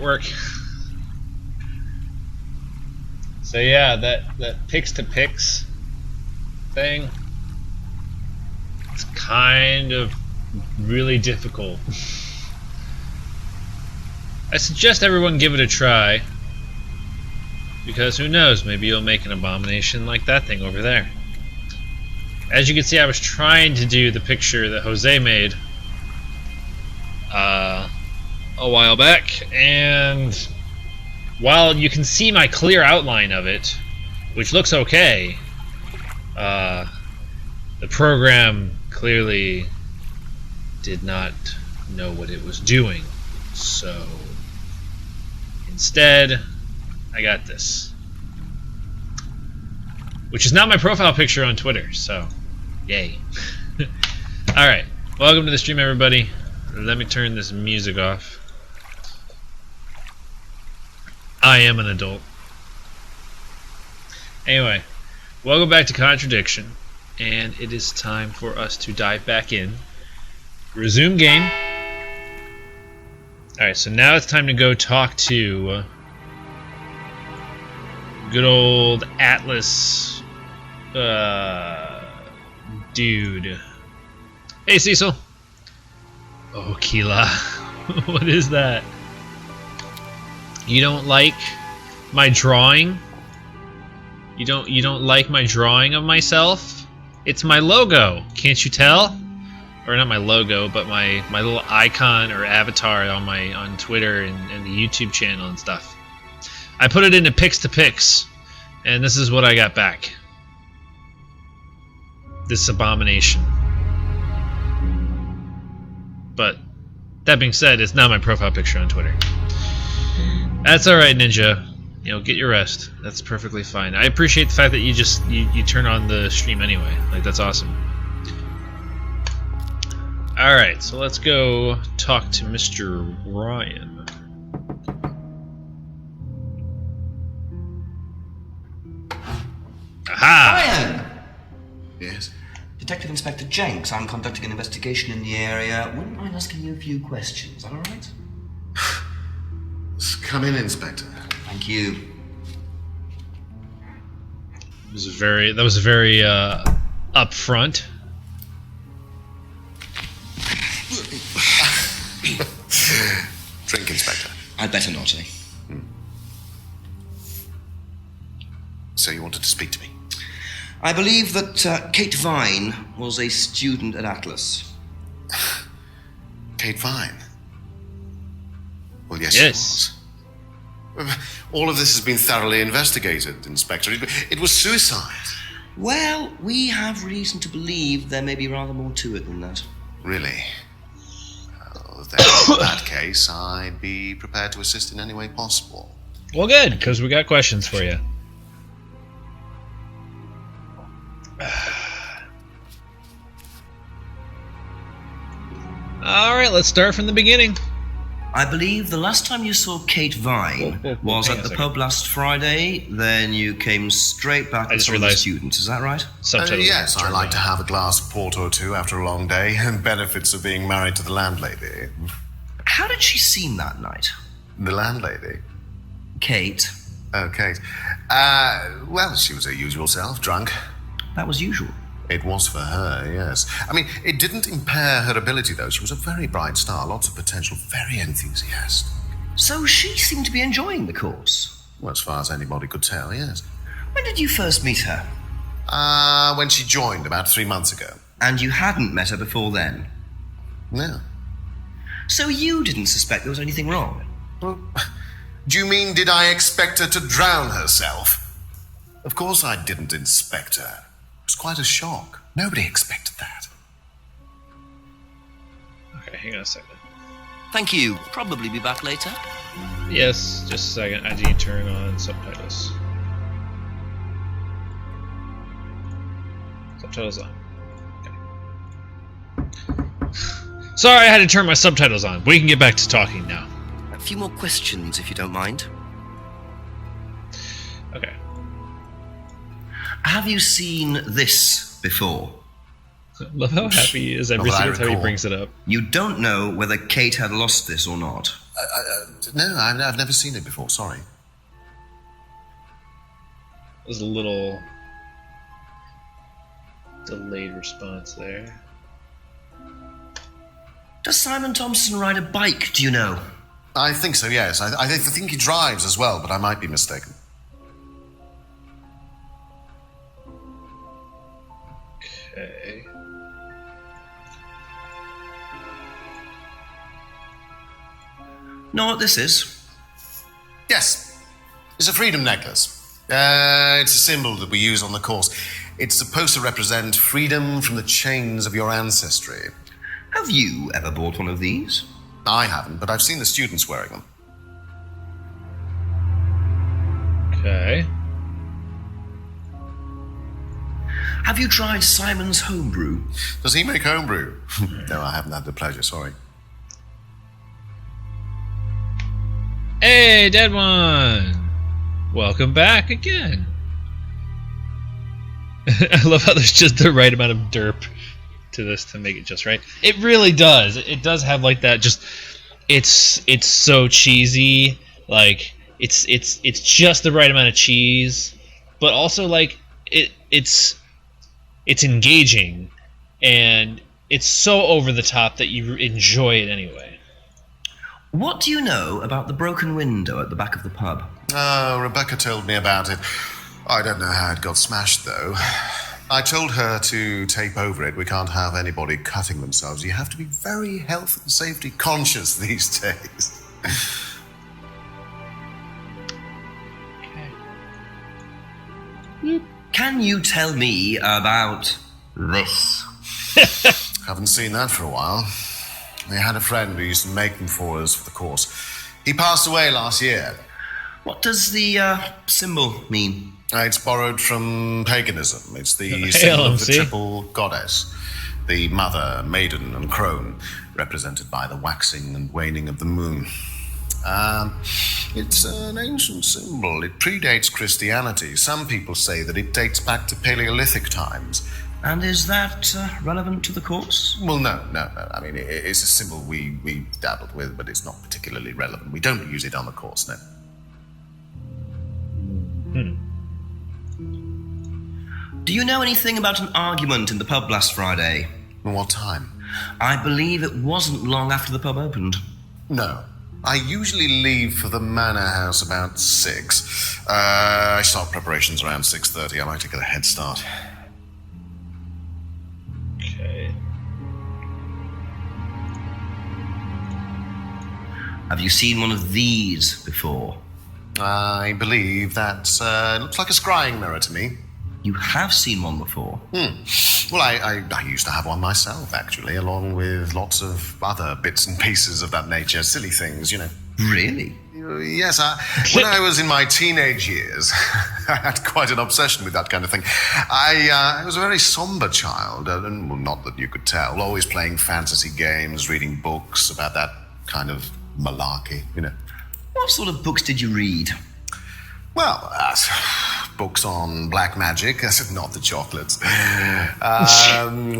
work. So yeah, that pics to pics thing, it's kind of really difficult. I suggest everyone give it a try, because who knows, maybe you'll make an abomination like that thing over there. As you can see, I was trying to do the picture that Jose made a while back, and while you can see my clear outline of it, which looks okay, the program clearly did not know what it was doing. So instead, I got this, which is not my profile picture on Twitter, so yay. Alright, welcome to the stream, everybody. Let me turn this music off. I am an adult. Anyway, welcome back to Contradiction, and it is time for us to dive back in. Resume game. Alright, so now it's time to go talk to good old Atlas dude. Hey, Cecil. Oh, Keela. What is that? You don't like my drawing? You don't like my drawing of myself? It's my logo. Can't you tell? Or not my logo, but my little icon or avatar on Twitter and the YouTube channel and stuff. I put it into pics to pics, and this is what I got back. This abomination. But that being said, it's not my profile picture on Twitter. That's alright, Ninja. You know, get your rest. That's perfectly fine. I appreciate the fact that you turn on the stream anyway. Like, that's awesome. Alright, so let's go talk to Mr. Ryan. Aha! Ryan! Yes? Detective Inspector Jenks, I'm conducting an investigation in the area. Wouldn't mind asking you a few questions, is that alright? Come in, Inspector. Thank you. That was very upfront. Drink, Inspector. I'd better not, eh? So you wanted to speak to me? I believe that Kate Vine was a student at Atlas. Kate Vine? Well, yes, she was. All of this has been thoroughly investigated, Inspector. It was suicide. Well, we have reason to believe there may be rather more to it than that. Really? Well, then, in that case, I'd be prepared to assist in any way possible. Well, good, because we got questions for you. Alright, let's start from the beginning. I believe the last time you saw Kate Vine was at the pub last Friday, then you came straight back as a student, is that right? Yes, I like to have a glass of port or two after a long day, and benefits of being married to the landlady. How did she seem that night? The landlady? Kate. Oh, Kate. Well, she was her usual self, drunk. That was usual. It was for her, yes. I mean, it didn't impair her ability, though. She was a very bright star, lots of potential, very enthusiastic. So she seemed to be enjoying the course? Well, as far as anybody could tell, yes. When did you first meet her? When she joined, about 3 months ago. And you hadn't met her before then? No. So you didn't suspect there was anything wrong? Well, do you mean, did I expect her to drown herself? Of course I didn't inspect her. It was quite a shock. Nobody expected that. Okay, hang on a second. Thank you. Probably be back later. Yes, just a second. I need to turn on subtitles. Subtitles on. Okay. Sorry, I had to turn my subtitles on. We can get back to talking now. A few more questions, if you don't mind. Okay. Have you seen this before? Love how happy he is every single time he brings it up. You don't know whether Kate had lost this or not? No, I've never seen it before, sorry. There's a little delayed response there. Does Simon Thompson ride a bike, do you know? I think so, yes. I think he drives as well, but I might be mistaken. Okay. Know what this is? Yes. It's a freedom necklace. It's a symbol that we use on the course. It's supposed to represent freedom from the chains of your ancestry. Have you ever bought one of these? I haven't, but I've seen the students wearing them. Okay. Have you tried Simon's homebrew? Does he make homebrew? No, I haven't had the pleasure, sorry. Hey, dead one! Welcome back again. I love how there's just the right amount of derp to this to make it just right. It really does. It does have like that. Just it's so cheesy. Like it's just the right amount of cheese, but also like it's engaging, and it's so over the top that you enjoy it anyway. What do you know about the broken window at the back of the pub? Rebecca told me about it. I don't know how it got smashed, though. I told her to tape over it. We can't have anybody cutting themselves. You have to be very health and safety conscious these days. Okay. Can you tell me about this? Haven't seen that for a while. We had a friend who used to make them for us for the course. He passed away last year. What does the symbol mean? It's borrowed from paganism. It's the symbol of the triple goddess, the mother, maiden, and crone, represented by the waxing and waning of the moon. It's an ancient symbol. It predates Christianity. Some people say that it dates back to Paleolithic times. And is that relevant to the course? Well, no. I mean, it's a symbol we dabbled with, but it's not particularly relevant. We don't use it on the course, no. Do you know anything about an argument in the pub last Friday? What time? I believe it wasn't long after the pub opened. No. I usually leave for the manor house about 6. I start preparations around 6:30. I like to get a head start. Okay. Have you seen one of these before? I believe that looks like a scrying mirror to me. You have seen one before? Well, I used to have one myself, actually, along with lots of other bits and pieces of that nature. Silly things, you know. Really? Yes, when I was in my teenage years, I had quite an obsession with that kind of thing. I was a very somber child, and well, not that you could tell, always playing fantasy games, reading books about that kind of malarkey, you know. What sort of books did you read? Well, books on black magic, not the chocolates,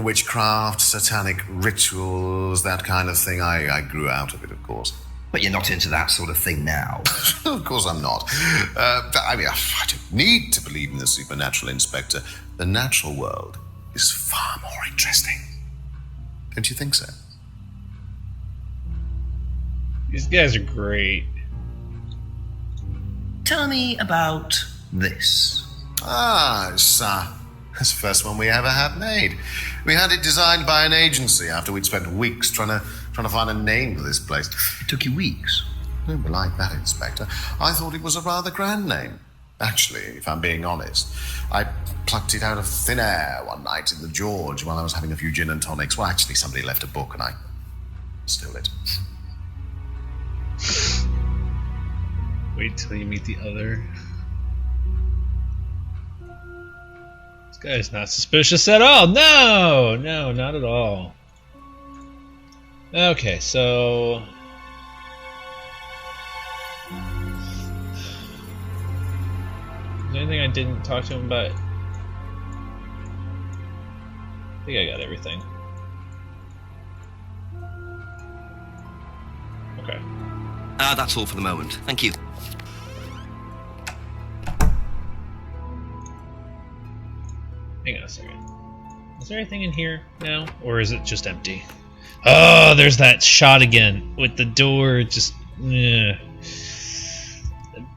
witchcraft, satanic rictuals, that kind of thing. I grew out of it, of course. But you're not into that sort of thing now. Of course I'm not. I mean, I don't need to believe in the supernatural, Inspector. The natural world is far more interesting. Don't you think so? These guys are great. Tell me about this. It's the first one we ever had made. We had it designed by an agency after we'd spent weeks trying to find a name for this place. It took you weeks. Don't be like that, Inspector. I thought it was a rather grand name. Actually, if I'm being honest, I plucked it out of thin air one night in the George while I was having a few gin and tonics. Well, actually, somebody left a book and I stole it. Wait till you meet the other. This guy's not suspicious at all. No, not at all. Okay, so is there anything I didn't talk to him about? I think I got everything. Okay. That's all for the moment. Thank you. Hang on a second. Is there anything in here now? Or is it just empty? Oh, there's that shot again with the door. Just... It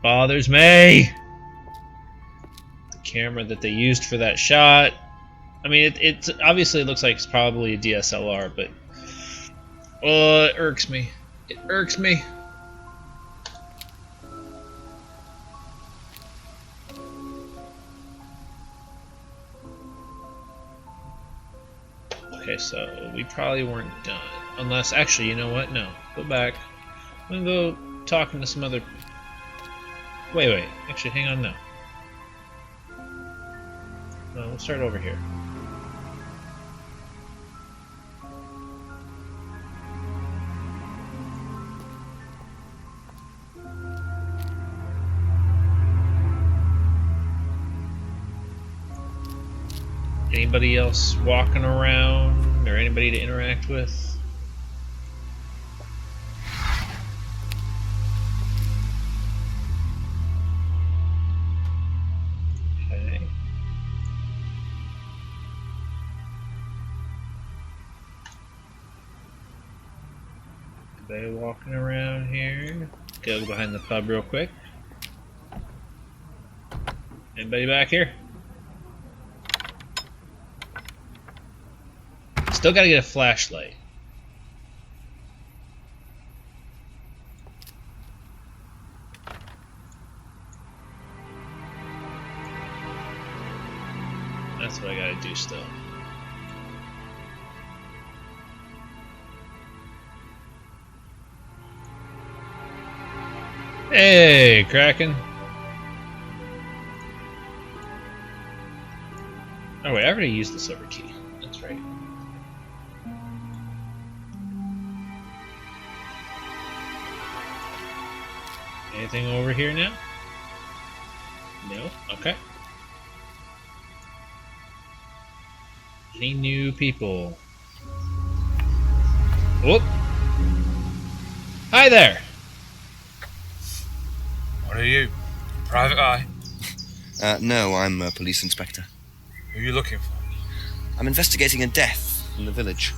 bothers me. The camera that they used for that shot. I mean, it obviously looks like it's probably a DSLR, but... Oh, it irks me. It irks me. Okay, so we probably weren't done. Unless, actually, you know what? No. Go back. I'm gonna go talking to some other... Wait. Actually, hang on, no. No, we'll start over here. Anybody else walking around, or anybody to interact with? Okay. Anybody walking around here? Go behind the pub real quick. Anybody back here? Still gotta get a flashlight. That's what I gotta do still. Hey, Kraken. Oh wait, I already used the silver key. That's right. Anything over here now? No? Okay. Any new people? Whoop! Hi there! What are you? Private eye? No, I'm a police inspector. Who are you looking for? I'm investigating a death in the village.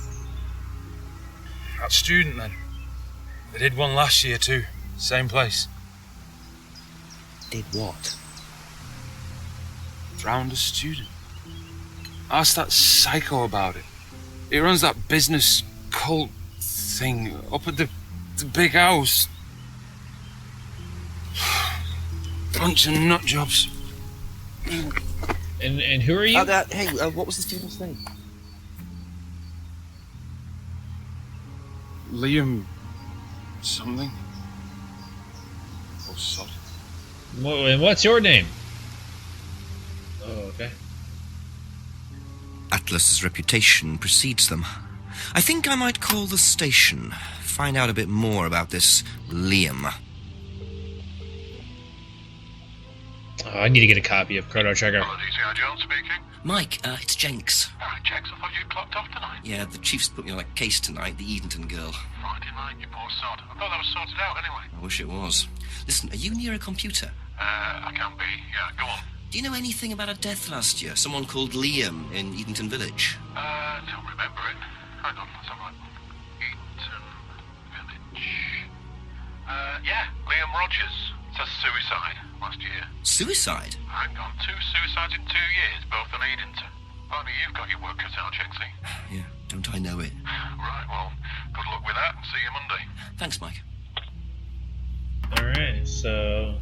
That student, then. They did one last year, too. Same place. Did what? Drowned a student. Ask that psycho about it. He runs that business cult thing up at the big house. Bunch of nut jobs. And who are you? Hey, what was the student's name? Liam... something? Oh, sod. And what's your name? Oh, okay. Atlas's reputation precedes them. I think I might call the station, find out a bit more about this Liam. Oh, I need to get a copy of Chrono Trigger. DCI Jones speaking. Mike, it's Jenks. Alright, Jenks, I thought you'd clocked off tonight. Yeah, the chief's put me on a case tonight, the Edenton girl. Friday night, you poor sod. I thought that was sorted out anyway. I wish it was. Listen, are you near a computer? I can be. Yeah, go on. Do you know anything about a death last year? Someone called Liam in Edenton Village? Don't remember it. Hang on, let's have a look. Eaton Village. Yeah, Liam Rogers. It says suicide last year. Suicide? Hang on, 2 suicides in 2 years, both on Edenton. Only you've got your work cut out, Jenksy. Yeah, don't I know it. Right, well, good luck with that and see you Monday. Thanks, Mike. Alright, so...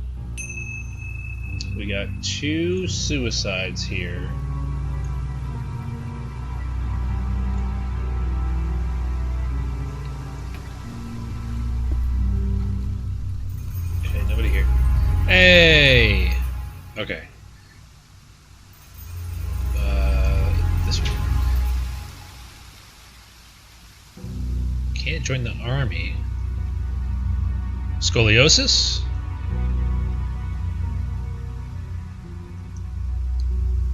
we got 2 suicides here. Okay, nobody here. Hey! Okay. This one. Can't join the army. Scoliosis?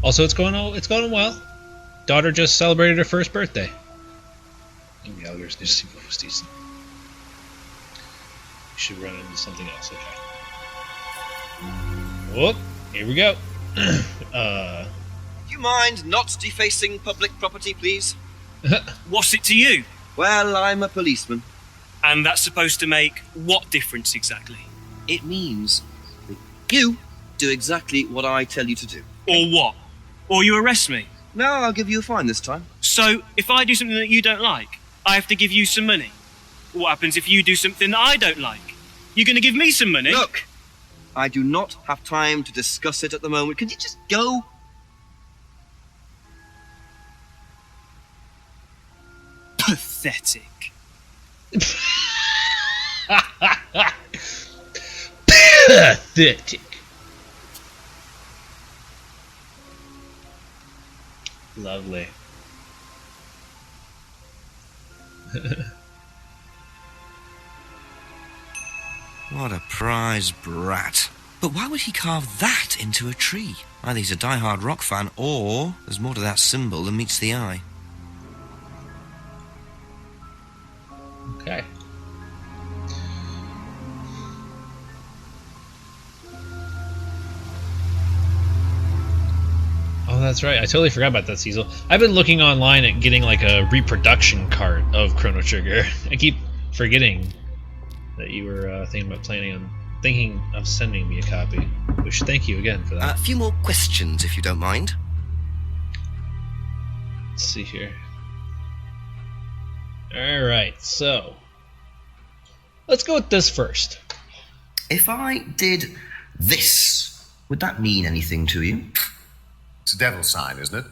Also, it's going well. Daughter just celebrated her first birthday. You should run into something else. Okay. Whoop! Here we go. Do you mind not defacing public property, please? What's it to you? Well, I'm a policeman. And that's supposed to make what difference exactly? It means that you do exactly what I tell you to do. Or what? Or you arrest me? No, I'll give you a fine this time. So, if I do something that you don't like, I have to give you some money? What happens if you do something that I don't like? You're going to give me some money? Look, I do not have time to discuss it at the moment. Can you just go? Pathetic. Pathetic. Lovely. What a prize brat. But why would he carve that into a tree? Either he's a die-hard rock fan, or there's more to that symbol than meets the eye. Okay. Oh, that's right. I totally forgot about that, Cecil. I've been looking online at getting like a reproduction cart of Chrono Trigger. I keep forgetting that you were thinking of sending me a copy. Which, thank you again for that. A few more questions, if you don't mind. Let's see here. Alright, so let's go with this first. If I did this, would that mean anything to you? It's a devil sign, isn't it?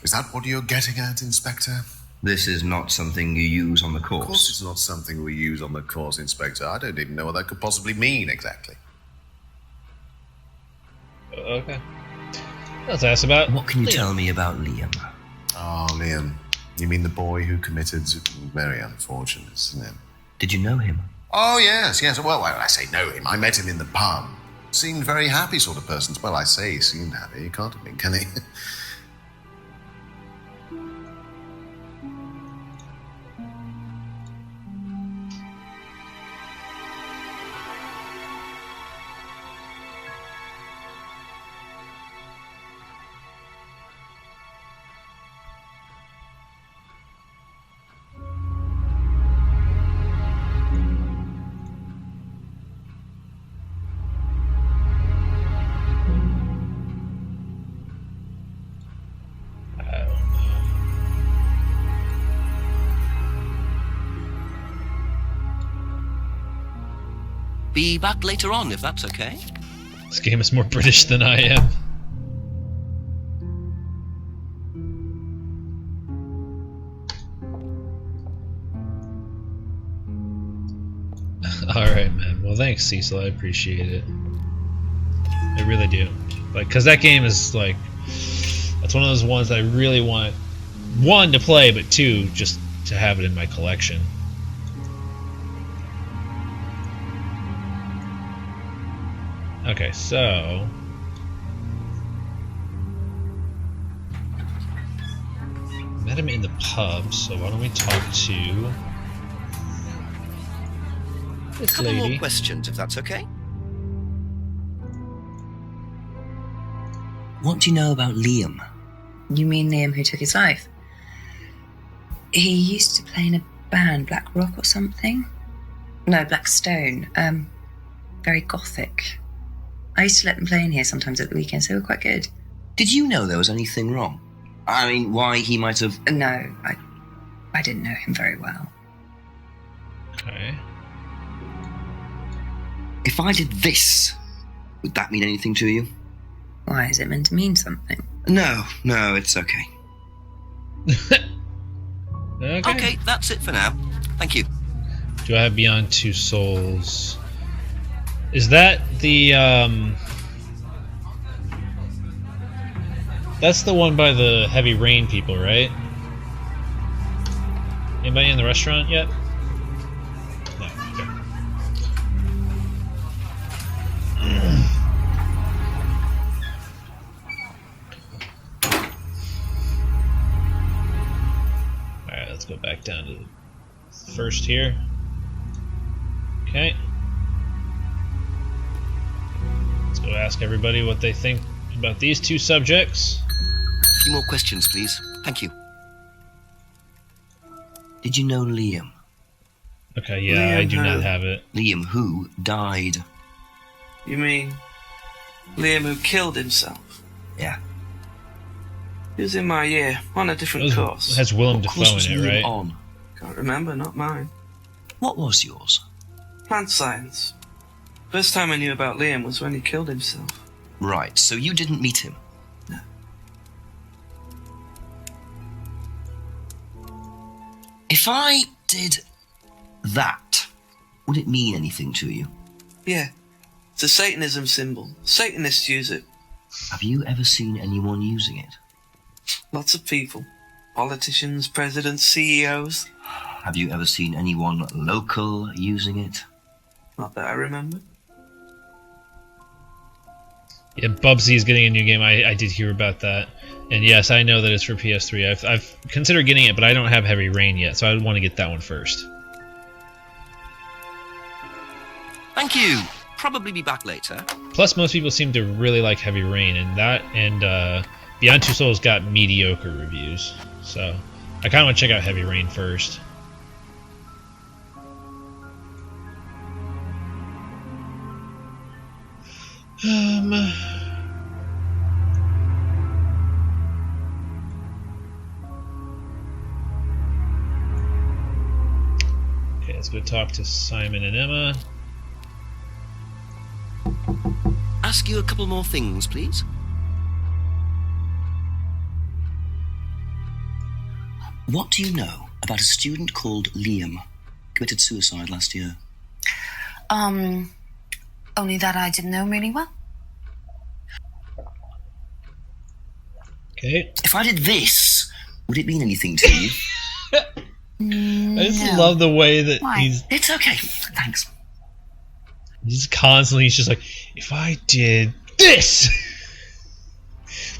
Is that what you're getting at, Inspector? This is not something you use on the course. Of course it's not something we use on the course, Inspector. I don't even know what that could possibly mean exactly. Okay. Let's ask about What can you Liam. tell me about Liam? Oh, Liam. You mean the boy who committed... Very unfortunate, isn't it? Did you know him? Oh, yes. Well, I say know him. I met him in the pub. Seemed very happy sort of person. Well, I say he seemed happy. He can't have been, can he? Be back later on, if that's okay. This game is more British than I am. Alright, man. Well, thanks, Cecil. I appreciate it. I really do. Like, because that game is, like... That's one of those ones that I really want... One, to play, but two, just to have it in my collection. Okay, so... Met him in the pub, so why don't we talk to... this Couple lady. more questions, if that's okay. What do you know about Liam? You mean Liam who took his life? He used to play in a band, Black Rock or something? No, Black Stone. Very gothic. I used to let them play in here sometimes at the weekends. They were quite good. Did you know there was anything wrong? I mean, why he might have... No, I didn't know him very well. Okay. If I did this, would that mean anything to you? Why is it meant to mean something? No, it's okay. Okay. Okay, that's it for now. Thank you. Do I have Beyond Two Souls? Is that the, That's the one by the Heavy Rain people, right? Anybody in the restaurant yet? No, okay. Alright, let's go back down to the first here. Okay. Let's go ask everybody what they think about these two subjects. A few more questions, please. Thank you. Did you know Liam? Okay, yeah, Liam I do not who? have it. Liam who died? You mean Liam who killed himself? Yeah. He was in my year, on a different course. It has Willem What course Dafoe was in it, Liam right? on? Can't remember, not mine. What was yours? Plant science. First time I knew about Liam was when he killed himself. Right, so you didn't meet him? No. If I did that, would it mean anything to you? Yeah. It's a Satanism symbol. Satanists use it. Have you ever seen anyone using it? Lots of people. Politicians, presidents, CEOs. Have you ever seen anyone local using it? Not that I remember. Yeah, Bubsy is getting a new game. I did hear about that. And yes, I know that it's for PS3. I've considered getting it, but I don't have Heavy Rain yet, so I want to get that one first. Thank you. Probably be back later. Plus, most people seem to really like Heavy Rain, and that and Beyond Two Souls got mediocre reviews. So I kind of want to check out Heavy Rain first. Okay, let's go talk to Simon and Emma. Ask you a couple more things, please. What do you know about a student called Liam? Committed suicide last year. Only that I didn't know him really well. Okay. If I did this, would it mean anything to you? I just No. love the way that Why? It's okay. Thanks. he's just like, if I did this,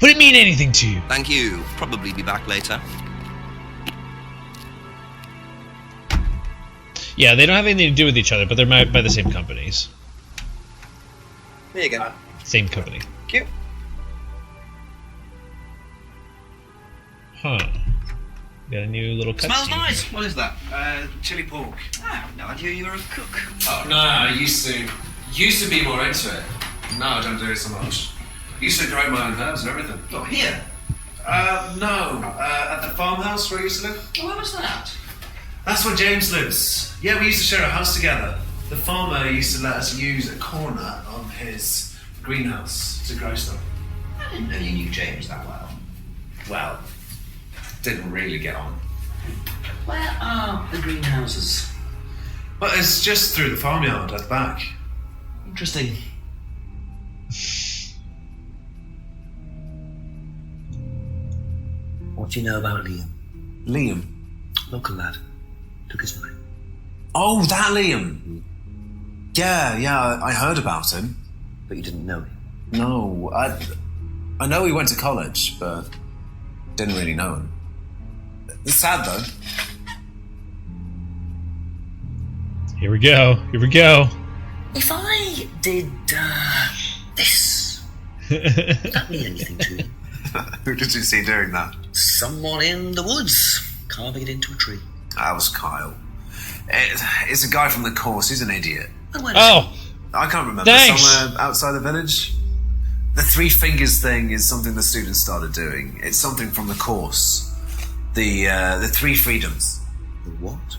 would it mean anything to you? Thank you. Probably be back later. Yeah, they don't have anything to do with each other, but they're by the same companies. There you go. Same company. Cute. Huh. Got a new little cutscene. Smells nice. What is that? Chili pork. I have no idea you were a cook. Oh no, I used to be more into it. No, I don't do it so much. Used to grow my own herbs and everything. Oh, here. No, at the farmhouse where I used to live. Oh, where was that? That's where James lives. Yeah, we used to share a house together. The farmer used to let us use a corner of his greenhouse to grow stuff. I didn't know you knew James that well. Well, didn't really get on. Where are the greenhouses? But it's just through the farmyard at the back. Interesting. What do you know about Liam? Liam. Local lad. Took his life. Oh, that Liam. Yeah, I heard about him. But you didn't know him. No, I know he went to college, but didn't really know him. It's sad though. Here we go. Here we go. If I did this, would that mean anything to you? Who did you see doing that? Someone in the woods carving it into a tree. That was Kyle. It's a guy from the course. He's an idiot. And where Oh, I can't remember. Thanks. Somewhere outside the village. The three fingers thing is something the students started doing. It's something from the course. The three freedoms. The what?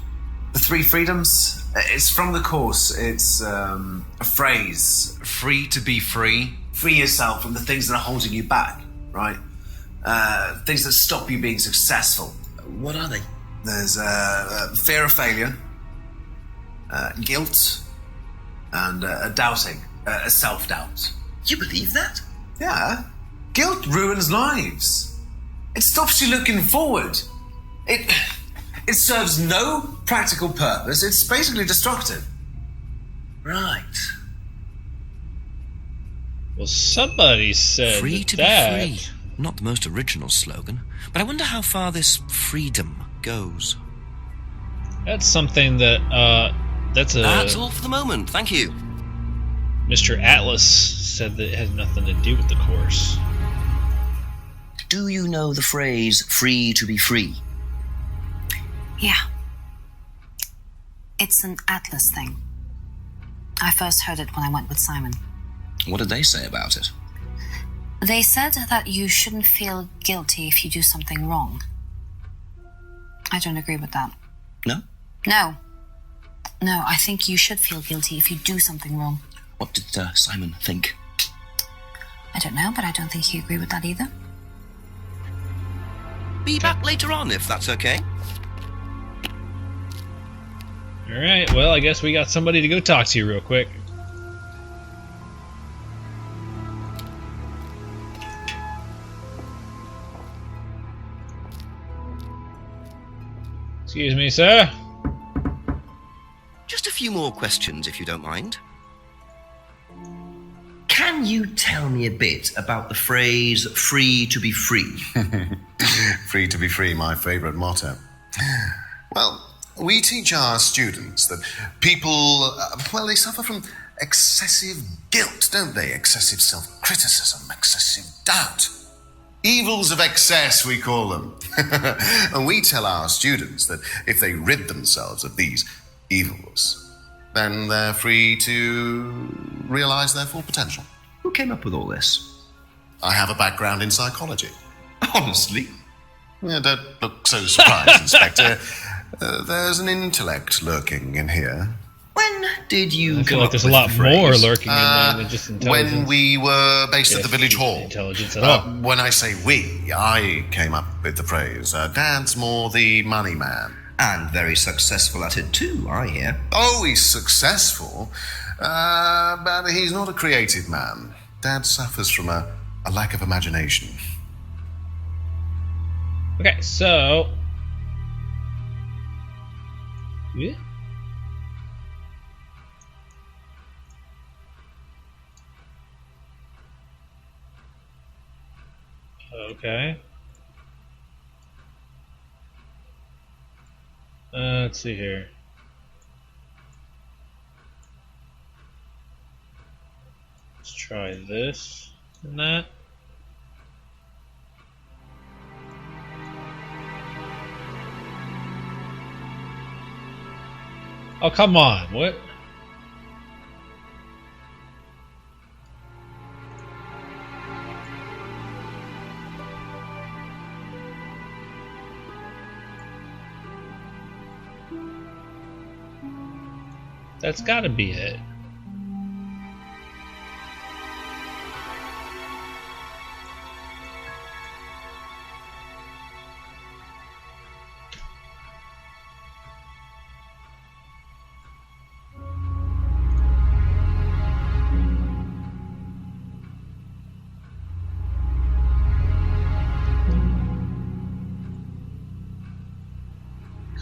The three freedoms. It's from the course. It's a phrase. Free to be free. Free yourself from the things that are holding you back. Right. Things that stop you being successful. What are they? There's fear of failure, guilt, and a doubting, a self-doubt. You believe that? Yeah. Guilt ruins lives. It stops you looking forward. It serves no practical purpose. It's basically destructive. Right. well, somebody said Free to that. be free. Not the most original slogan, but I wonder how far this freedom goes. That's something that That's That's all for the moment, thank you. Mr. Atlas said that it had nothing to do with the course. Do you know the phrase, free to be free? Yeah. It's an Atlas thing. I first heard it when I went with Simon. What did they say about it? They said that you shouldn't feel guilty if you do something wrong. I don't agree with that. No? No. No, I think you should feel guilty if you do something wrong. What did Simon think? I don't know, but I don't think he agreed with that either. Be back later on, if that's okay. Alright, well, I guess we got somebody to go talk to real quick. Excuse me, sir. Just a few more questions, if you don't mind. Can you tell me a bit about the phrase, free to be free? Free to be free, my favourite motto. Well, we teach our students that people, they suffer from excessive guilt, don't they? Excessive self-criticism, excessive doubt. Evils of excess, we call them. And we tell our students that if they rid themselves of these evils, then they're free to realise their full potential. Who came up with all this? I have a background in psychology. Honestly? Yeah, don't look so surprised, Inspector. There's an intellect lurking in here. When did you I feel like there's a lot more lurking in there than just intelligence. When we were based at the village hall. Intelligence at all. When I say we, I came up with the phrase. Dad's more the money man. And very successful at it too, I hear. Oh, he's successful, but he's not a creative man. Dad suffers from a lack of imagination. Okay, so... Yeah. Okay. Let's see here. Let's try this and that. Oh, come on. What? That's gotta be it.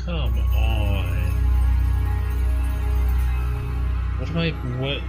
Come on. What am I... what...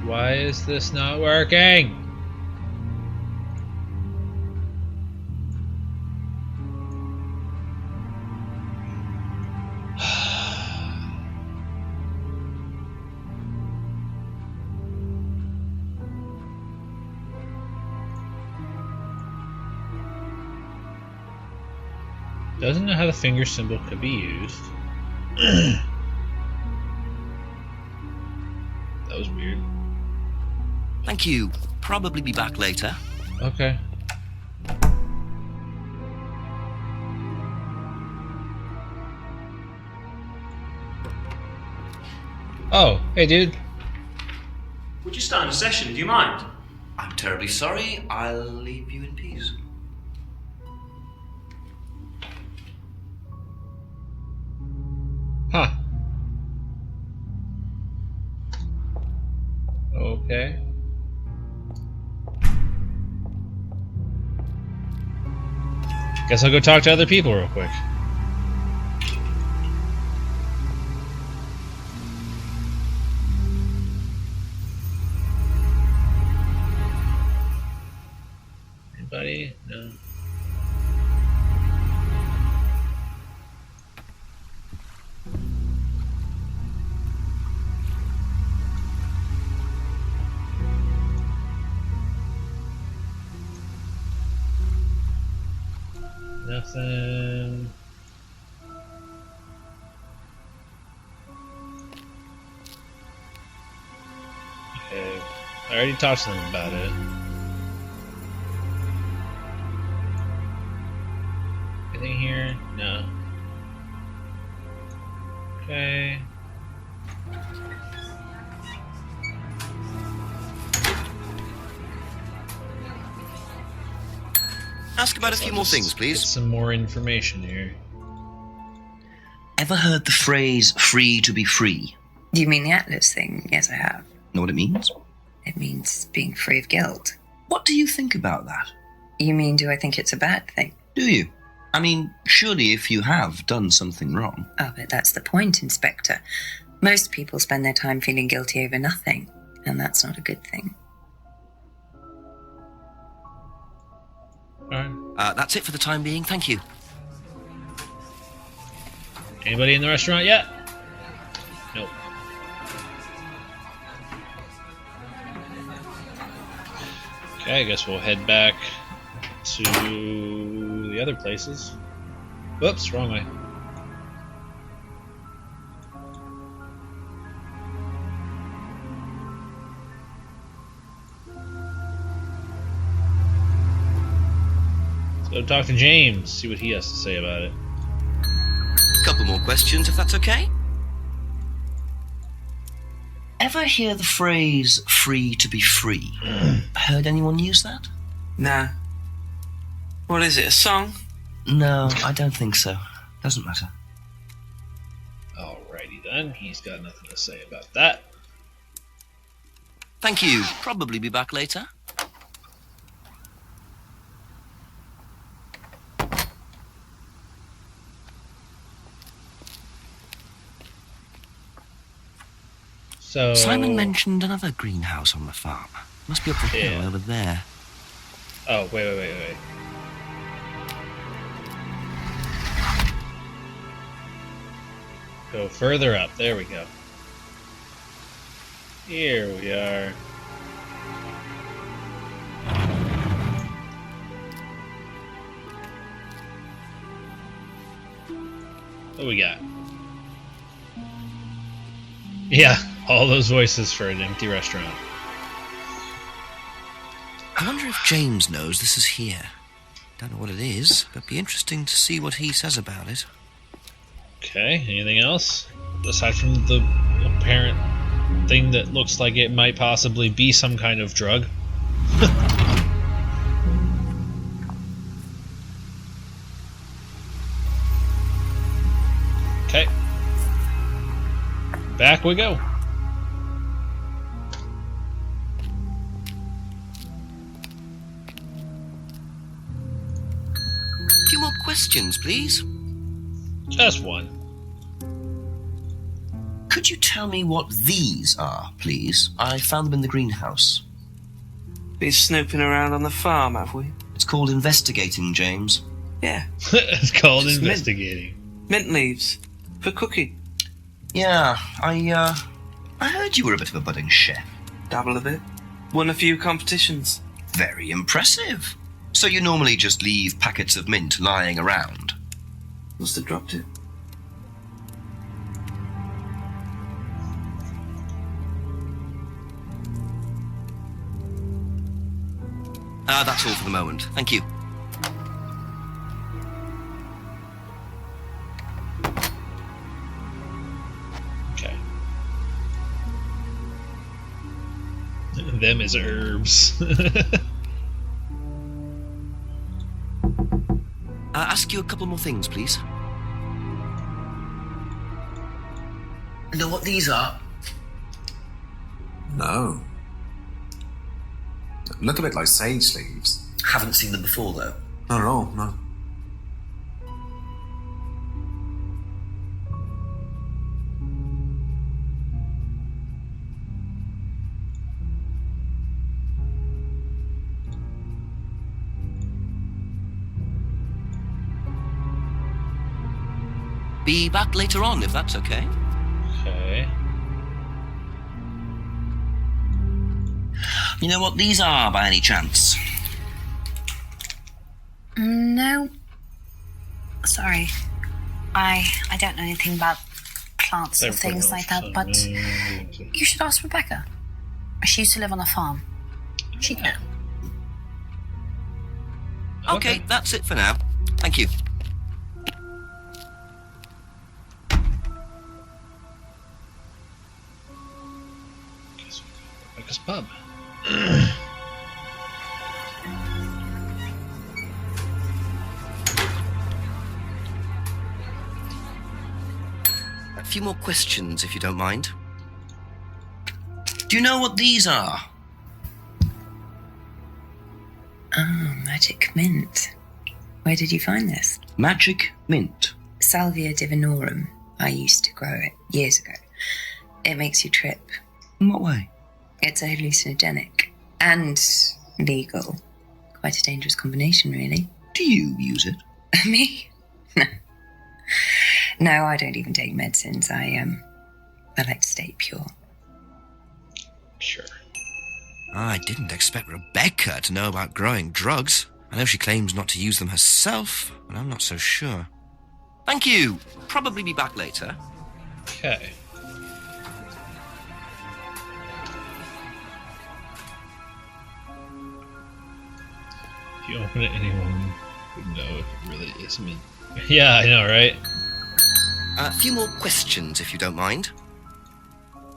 Why is this not working? Doesn't know how the finger symbol could be used. That was weird. Thank you. Probably be back later. Okay. Oh, hey dude. We're just starting a session, do you mind? I'm terribly sorry. I'll leave you in peace. Okay. Guess I'll go talk to other people real quick. Anybody? No. Nothing. Okay. I already talked to them about it. Anything here? No. Okay. Ask about a few more things, please. Get some more information here. Ever heard the phrase free to be free? Do you mean the Atlas thing? Yes, I have. Know what it means? It means being free of guilt. What do you think about that? You mean, do I think it's a bad thing? Do you? I mean, surely if you have done something wrong. Oh, but that's the point, Inspector. Most people spend their time feeling guilty over nothing, and that's not a good thing. Alright. That's it for the time being, thank you. Anybody in the restaurant yet? Nope. Okay, I guess we'll head back to the other places. Whoops, wrong way. So talk to James, see what he has to say about it. Couple more questions, if that's okay. Ever hear the phrase free to be free? Heard anyone use that? Nah. What is it, a song? No, I don't think so. Doesn't matter. Alrighty then, he's got nothing to say about that. Thank you. Probably be back later. So Simon mentioned another greenhouse on the farm. Must be up the hill Yeah. over there. Oh, wait. Go further up. There we go. Here we are. What we got? Yeah, all those voices for an empty restaurant. I wonder if James knows this is here. Don't know what it is, but be interesting to see what he says about it. Okay, anything else? Aside from the apparent thing that looks like it might possibly be some kind of drug. Okay. Back we go. A few more questions, please. Just one. Could you tell me what these are, please? I found them in the greenhouse. Been snooping around on the farm, have we? It's called investigating, James. Yeah. It's called Just investigating. Mint leaves. For cooking. Yeah, I heard you were a bit of a budding chef. Dabble a bit. Won a few competitions. Very impressive. So you normally just leave packets of mint lying around? Must have dropped it. That's all for the moment. Thank you. Okay. Them is herbs. Ask you a couple more things, please. Know what these are? No. Look a bit like sage leaves. Haven't seen them before, though. Not at all, no. Be back later on, if that's okay. Okay. You know what these are, by any chance? No. Sorry. I don't know anything about plants or things like that, but you should ask Rebecca. She used to live on a farm. She'd know. Okay, that's it for now. Thank you. Guess we'll go to Rebecca's pub. A few more questions, if you don't mind. Do you know what these are? Oh, magic mint. Where did you find this? Magic mint. Salvia divinorum. I used to grow it years ago. It makes you trip. In what way? It's a hallucinogenic and legal. Quite a dangerous combination, really. Do you use it? Me? No. No, I don't even take medicines. I like to stay pure. Sure. I didn't expect Rebecca to know about growing drugs. I know she claims not to use them herself, but I'm not so sure. Thank you. Probably be back later. Okay. If you open it, anyone would know if it really is mint. Yeah, I know, right? A few more questions, if you don't mind.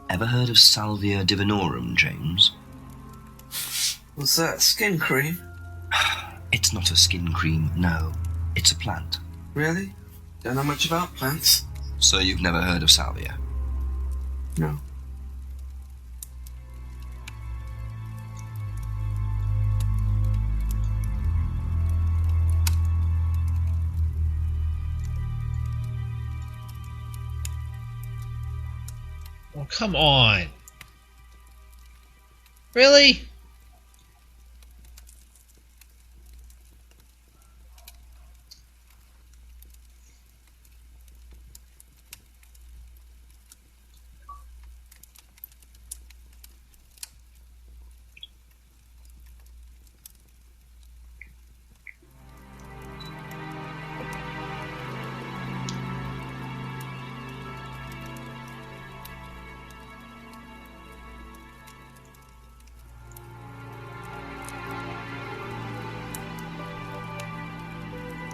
Ever heard of Salvia divinorum, James? Was that skin cream? It's not a skin cream, no. It's a plant. Really? Don't know much about plants. So you've never heard of Salvia? No. Oh, come on. Really?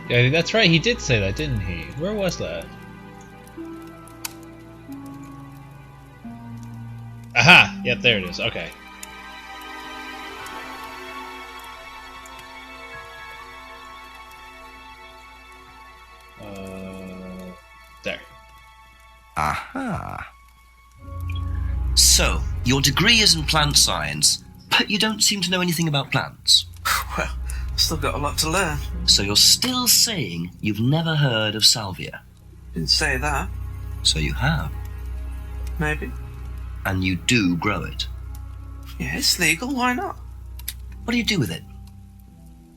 Yeah, that's right, he did say that, didn't he? Where was that? Aha! Yep, there it is, okay. There. Aha. So, your degree is in plant science, but you don't seem to know anything about plants. Well, I've still got a lot to learn. So you're still saying you've never heard of salvia? Didn't say that. So you have. Maybe. And you do grow it. Yeah, it's legal. Why not? What do you do with it?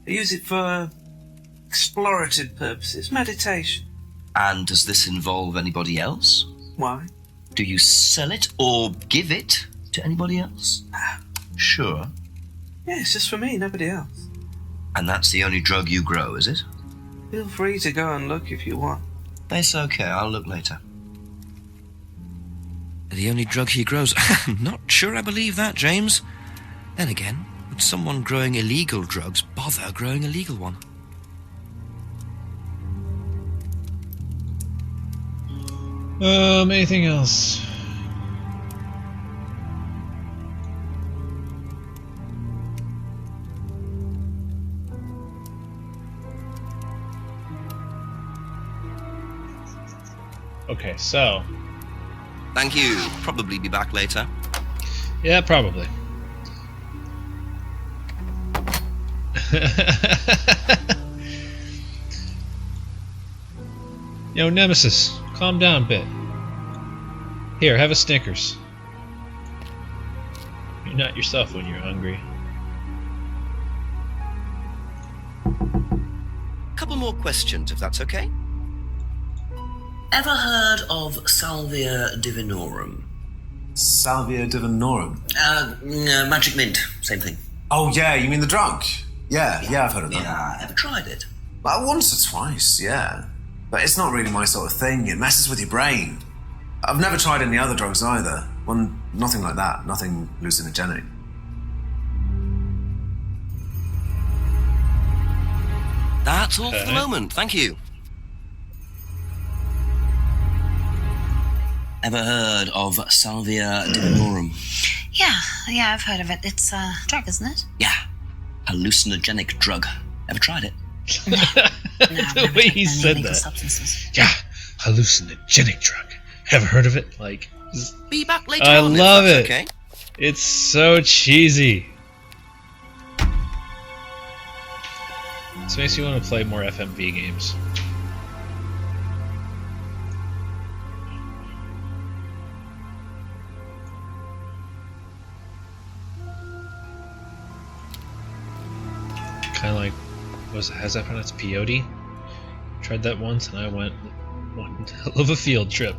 I use it for explorative purposes, meditation. And does this involve anybody else? Why? Do you sell it or give it to anybody else? Sure. Yeah, it's just for me, nobody else. And that's the only drug you grow, is it? Feel free to go and look if you want. It's okay, I'll look later. The only drug he grows? Not sure I believe that, James. Then again, would someone growing illegal drugs bother growing a legal one? Anything else? Okay, so... Thank you. Probably be back later. Yeah, probably. Yo, Nemesis, calm down a bit. Here, have a Snickers. You're not yourself when you're hungry. Couple more questions, if that's okay. Ever heard of Salvia Divinorum? Salvia Divinorum. Magic mint, same thing. Oh, yeah, you mean the drug? Yeah, I've heard of that. Yeah, ever tried it? Like, once or twice, yeah. But it's not really my sort of thing. It messes with your brain. I've never tried any other drugs either. Well, nothing like that. Nothing hallucinogenic. That's all for the moment, thank you. Ever heard of Salvia Divinorum? Yeah, I've heard of it. It's a drug, isn't it? Yeah, hallucinogenic drug. Ever tried it? No, The way he said that. Substances. Yeah, hallucinogenic drug. Ever heard of it? Like, Be back later I on, if love that's it. Okay. it's so cheesy. This makes me want to play more FMV games. Kind of like, how's that pronounced? Peyote? Tried that once and I went one hell of a field trip.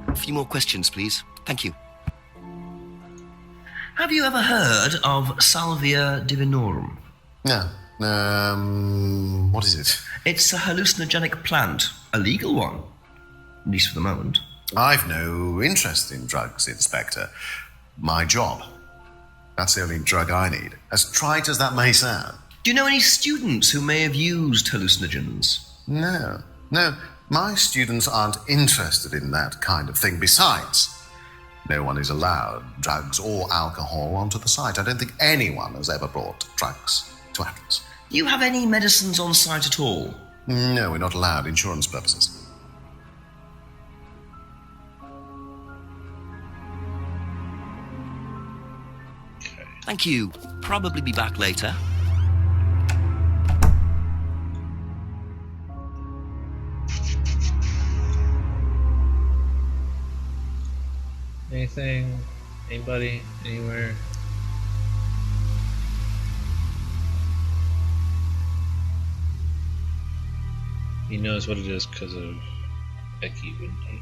A few more questions, please. Thank you. Have you ever heard of Salvia Divinorum? No. What is it? It's a hallucinogenic plant, a legal one, at least for the moment. I've no interest in drugs, Inspector. My job. That's the only drug I need. As trite as that may sound. Do you know any students who may have used hallucinogens? No. My students aren't interested in that kind of thing. Besides, no one is allowed drugs or alcohol onto the site. I don't think anyone has ever brought drugs to Atlas. Do you have any medicines on site at all? No, we're not allowed. Insurance purposes. Thank you. Probably be back later. Anything? Anybody? Anywhere? He knows what it is because of Becky, wouldn't he?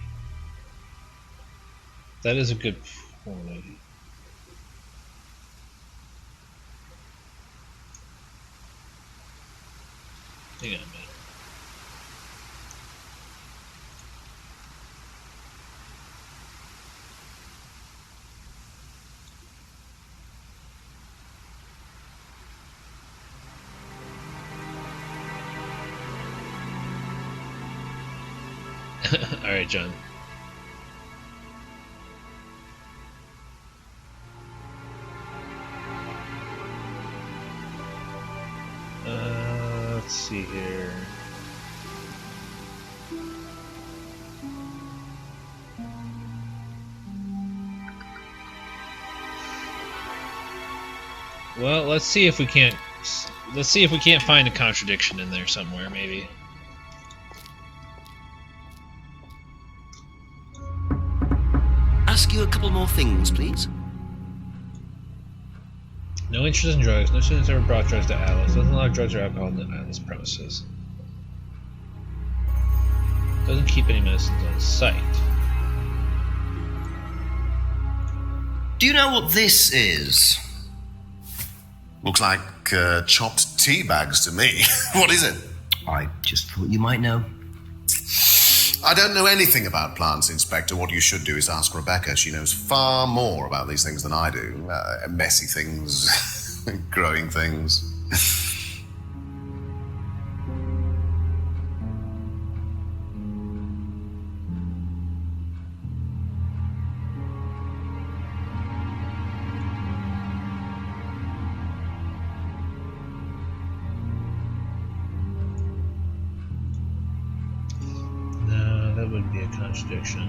That is a good point. Hang on a minute. Alright, John. Let's see here. Well, let's see if we can't find a contradiction in there somewhere, maybe. Ask you a couple more things, please. No interest in drugs. No students ever brought drugs to Atlas. Doesn't allow drugs or alcohol in the Atlas premises. Doesn't keep any medicines on site. Do you know what this is? Looks like chopped tea bags to me. What is it? I just thought you might know. I don't know anything about plants, Inspector. What you should do is ask Rebecca. She knows far more about these things than I do. Messy things, growing things. That wouldn't be a contradiction.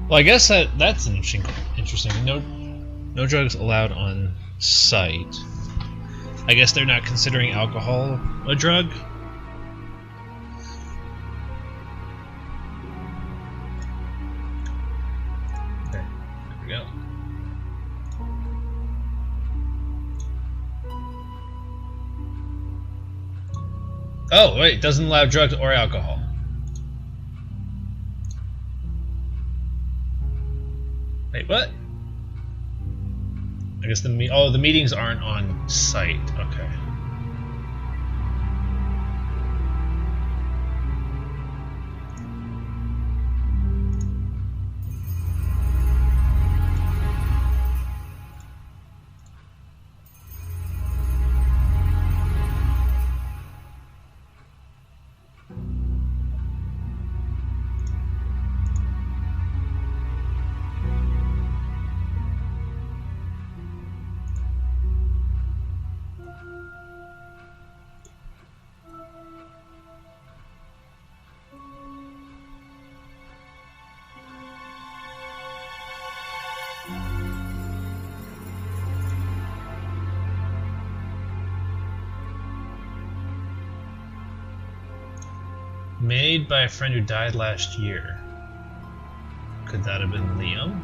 Well, I guess that's interesting. No drugs allowed on site. I guess they're not considering alcohol a drug. Okay, there we go. Oh, wait, doesn't allow drugs or alcohol. Wait, what? I guess the meetings aren't on site. Okay. Made by a friend who died last year. Could that have been Liam?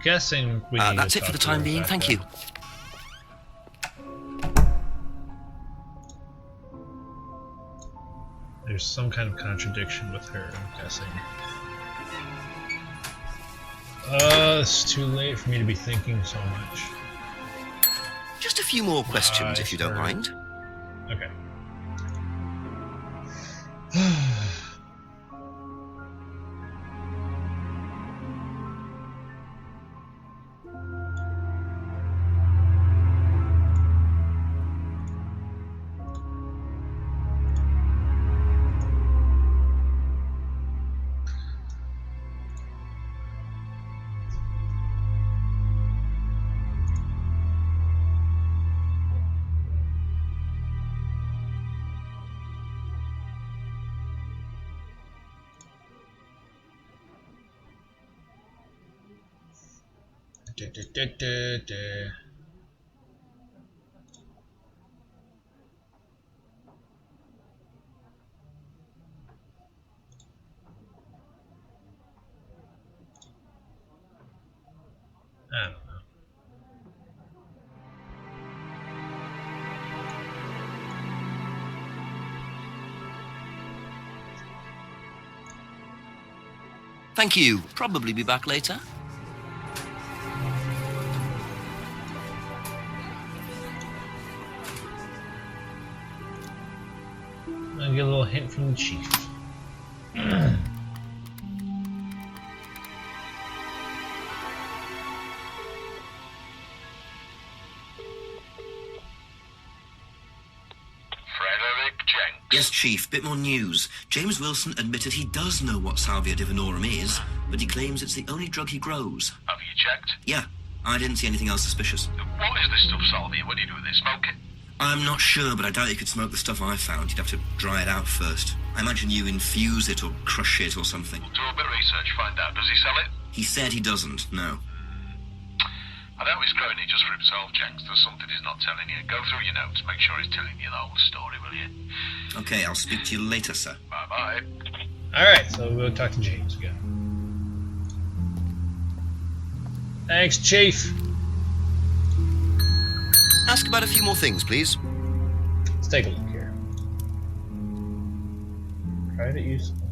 Guessing we need that's to it for the talk to time being, thank you. There's some kind of contradiction with her, I'm guessing. It's too late for me to be thinking so much. Just a few more questions, if you don't mind. Okay. I don't know. Thank you. Probably be back later. I'll get a little hint from the chief. Yes, Chief, bit more news. James Wilson admitted he does know what Salvia divinorum is, but he claims it's the only drug he grows. Have you checked? Yeah, I didn't see anything else suspicious. What is this stuff, Salvia? What do you do with it? Smoke it? I'm not sure, but I doubt you could smoke the stuff I found. You'd have to dry it out first. I imagine you infuse it or crush it or something. We'll do a bit of research, find out. Does he sell it? He said he doesn't, no. I know he's growing it just for himself, Jenks. There's something he's not telling you. Go through your notes, make sure he's telling you the whole story, will you? Okay, I'll speak to you later, sir. Bye-bye. Alright, so we'll talk to James again. Thanks, Chief. Ask about a few more things, please. Let's take a look here. Private use only.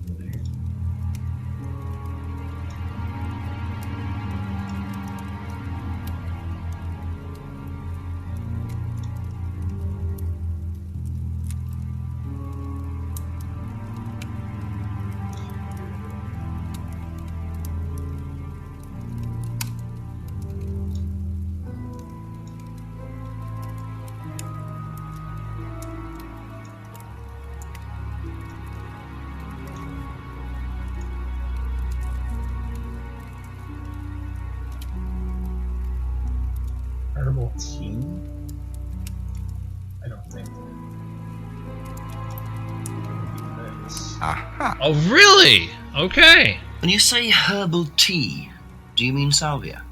tea? I don't think. Aha. Oh, really? Okay. When you say herbal tea, do you mean salvia?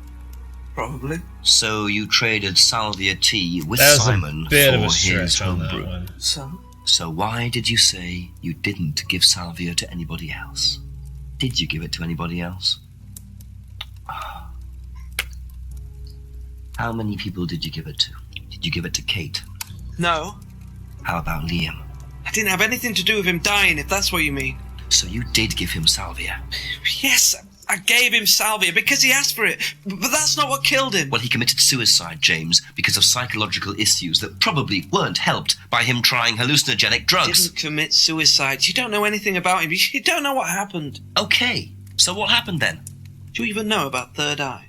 Probably. So you traded salvia tea with That was Simon a bit for of a his stretch on that homebrew. one. So why did you say you didn't give salvia to anybody else? Did you give it to anybody else? How many people did you give it to? Did you give it to Kate? No. How about Liam? I didn't have anything to do with him dying, if that's what you mean. So you did give him salvia? Yes, I gave him salvia because he asked for it, but that's not what killed him. Well, he committed suicide, James, because of psychological issues that probably weren't helped by him trying hallucinogenic He drugs. didn't commit suicide. You don't know anything about him. You don't know what happened. Okay, so what happened then? Do you even know about Third Eye?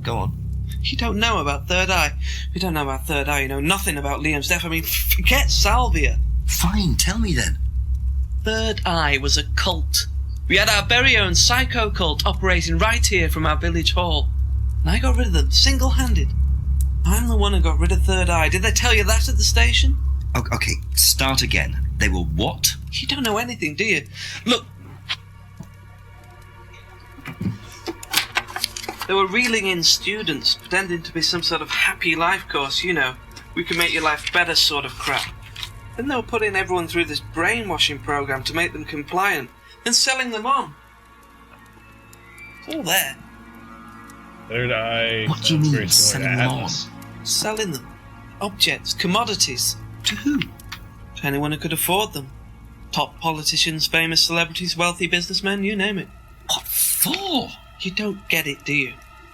Go on. You don't know about Third Eye. You don't know about Third Eye. You know nothing about Liam's death. I mean, forget salvia. Fine, tell me then. Third Eye was a cult. We had our very own psycho cult operating right here from our village hall. And I got rid of them, single-handed. I'm the one who got rid of Third Eye. Did they tell you that at the station? Okay, start again. They were what? You don't know anything, do you? Look. They were reeling in students, pretending to be some sort of happy life course, you know. We can make your life better sort of crap. Then they were putting everyone through this brainwashing program to make them compliant, then selling them on. It's all there. Third Eye. What do you sounds mean, very similar to selling them on? Atlas. Selling them. Objects, commodities. To who? To anyone who could afford them. Top politicians, famous celebrities, wealthy businessmen, you name it. What for? You don't get it, do you?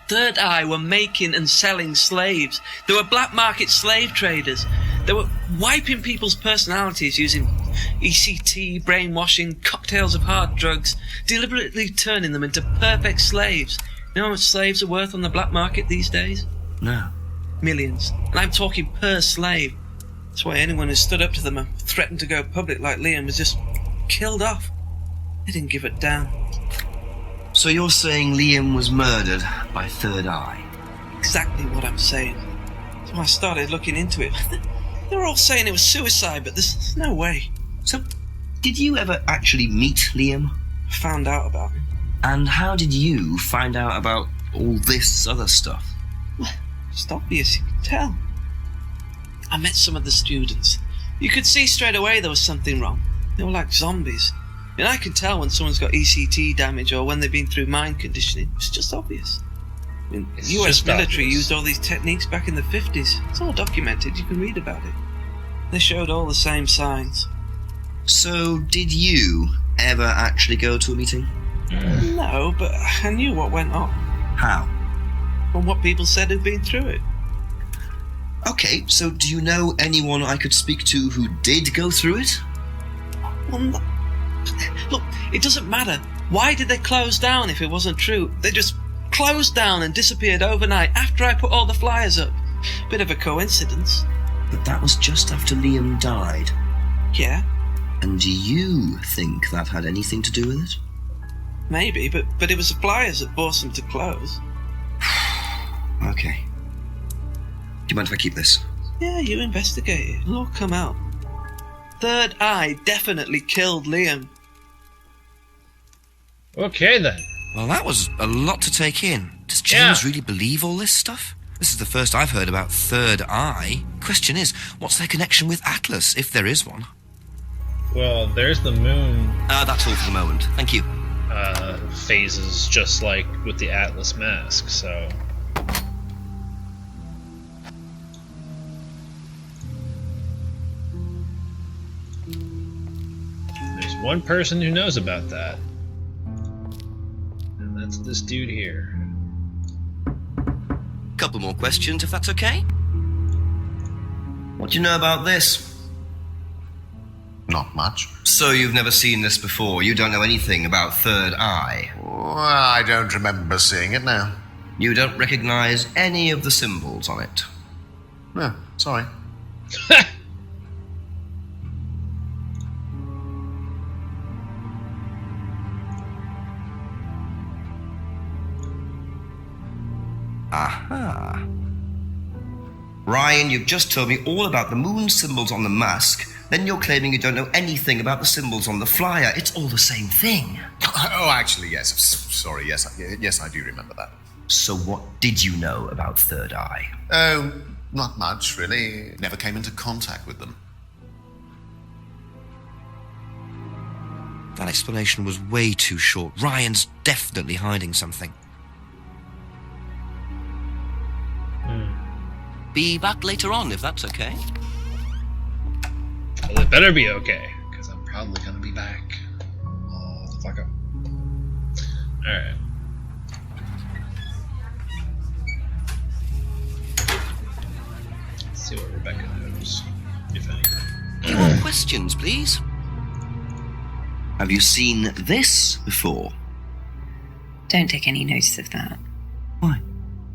Third Eye were making and selling slaves. They were black market slave traders. They were wiping people's personalities using ECT, brainwashing, cocktails of hard drugs, deliberately turning them into perfect slaves. You know how much slaves are worth on the black market these days? No. Millions. And I'm talking per slave. That's why anyone who stood up to them and threatened to go public like Liam was just killed off. They didn't give a damn. So you're saying Liam was murdered by Third Eye? Exactly what I'm saying. So I started looking into it. They were all saying it was suicide, but there's no way. So, did you ever actually meet Liam? I found out about him. And how did you find out about all this other stuff? It's obvious, you can tell. I met some of the students. You could see straight away there was something wrong. They were like zombies. And I can tell when someone's got ECT damage or when they've been through mind conditioning. It's just obvious. I mean, It's the US just military obvious. used all these techniques back in the 50s. It's all documented, you can read about it. They showed all the same signs. So, did you ever actually go to a meeting? No, but I knew what went on. How? From what people said who'd been through it. Okay, so do you know anyone I could speak to who did go through it? Well, look, it doesn't matter. Why did they close down if it wasn't true? They just closed down and disappeared overnight after I put all the flyers up. Bit of a coincidence. But that was just after Liam died. Yeah, And do you think that had anything to do with it? maybe, but it was the flyers that forced them to close. Okay. Do you mind if I keep this? Yeah, you investigate it. It'll all come out. Third Eye definitely killed Liam. Okay then. Well, that was a lot to take in. Does James really believe all this stuff? This is the first I've heard about Third Eye. Question is, what's their connection with Atlas, if there is one? Well, there's the moon That's all for the moment. Thank you. phases just like with the Atlas mask, so. There's one person who knows about that. And that's this dude here. Couple more questions, if that's okay. What do you know about this? Not much. So you've never seen this before? You don't know anything about Third Eye? Well, I don't remember seeing it now. You don't recognize any of the symbols on it? No, sorry. Aha. Ryan, you've just told me all about the moon symbols on the mask. Then you're claiming you don't know anything about the symbols on the flyer. It's all the same thing. Oh, actually, yes. Sorry, yes, yes, I do remember that. So what did you know about Third Eye? Oh, not much, really. Never came into contact with them. That explanation was way too short. Ryan's definitely hiding something. Be back later on, if that's okay. Well, it better be okay, because I'm probably gonna be back. Oh, the fuck up. Alright. Let's see what Rebecca knows, if anything. Any more questions, please? Have you seen this before? Don't take any notice of that. Why?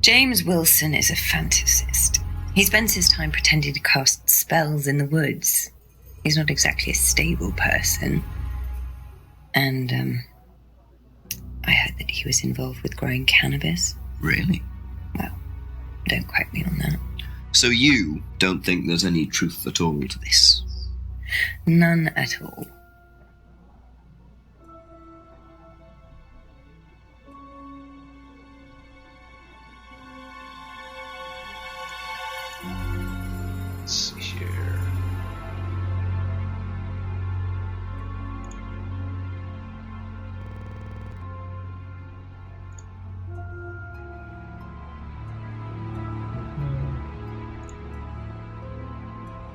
James Wilson is a fantasist. He spends his time pretending to cast spells in the woods. He's not exactly a stable person. And, I heard that he was involved with growing cannabis. Really? Well, don't quote me on that. So you don't think there's any truth at all to this? None at all. Let's see here.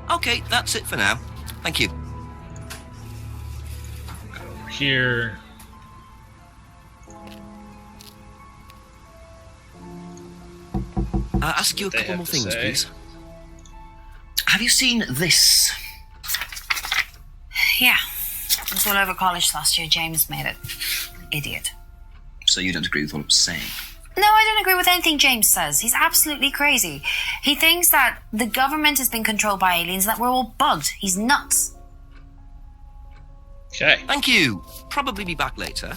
Okay, that's it for now. Thank you. Go over here. Ask you a They couple have more to things, say. please. Have you seen this? Yeah. It was all over college last year. James made it. Idiot. So you don't agree with what I'm saying? No, I don't agree with anything James says. He's absolutely crazy. He thinks that the government has been controlled by aliens, that we're all bugged. He's nuts. Okay. Thank you. Probably be back later.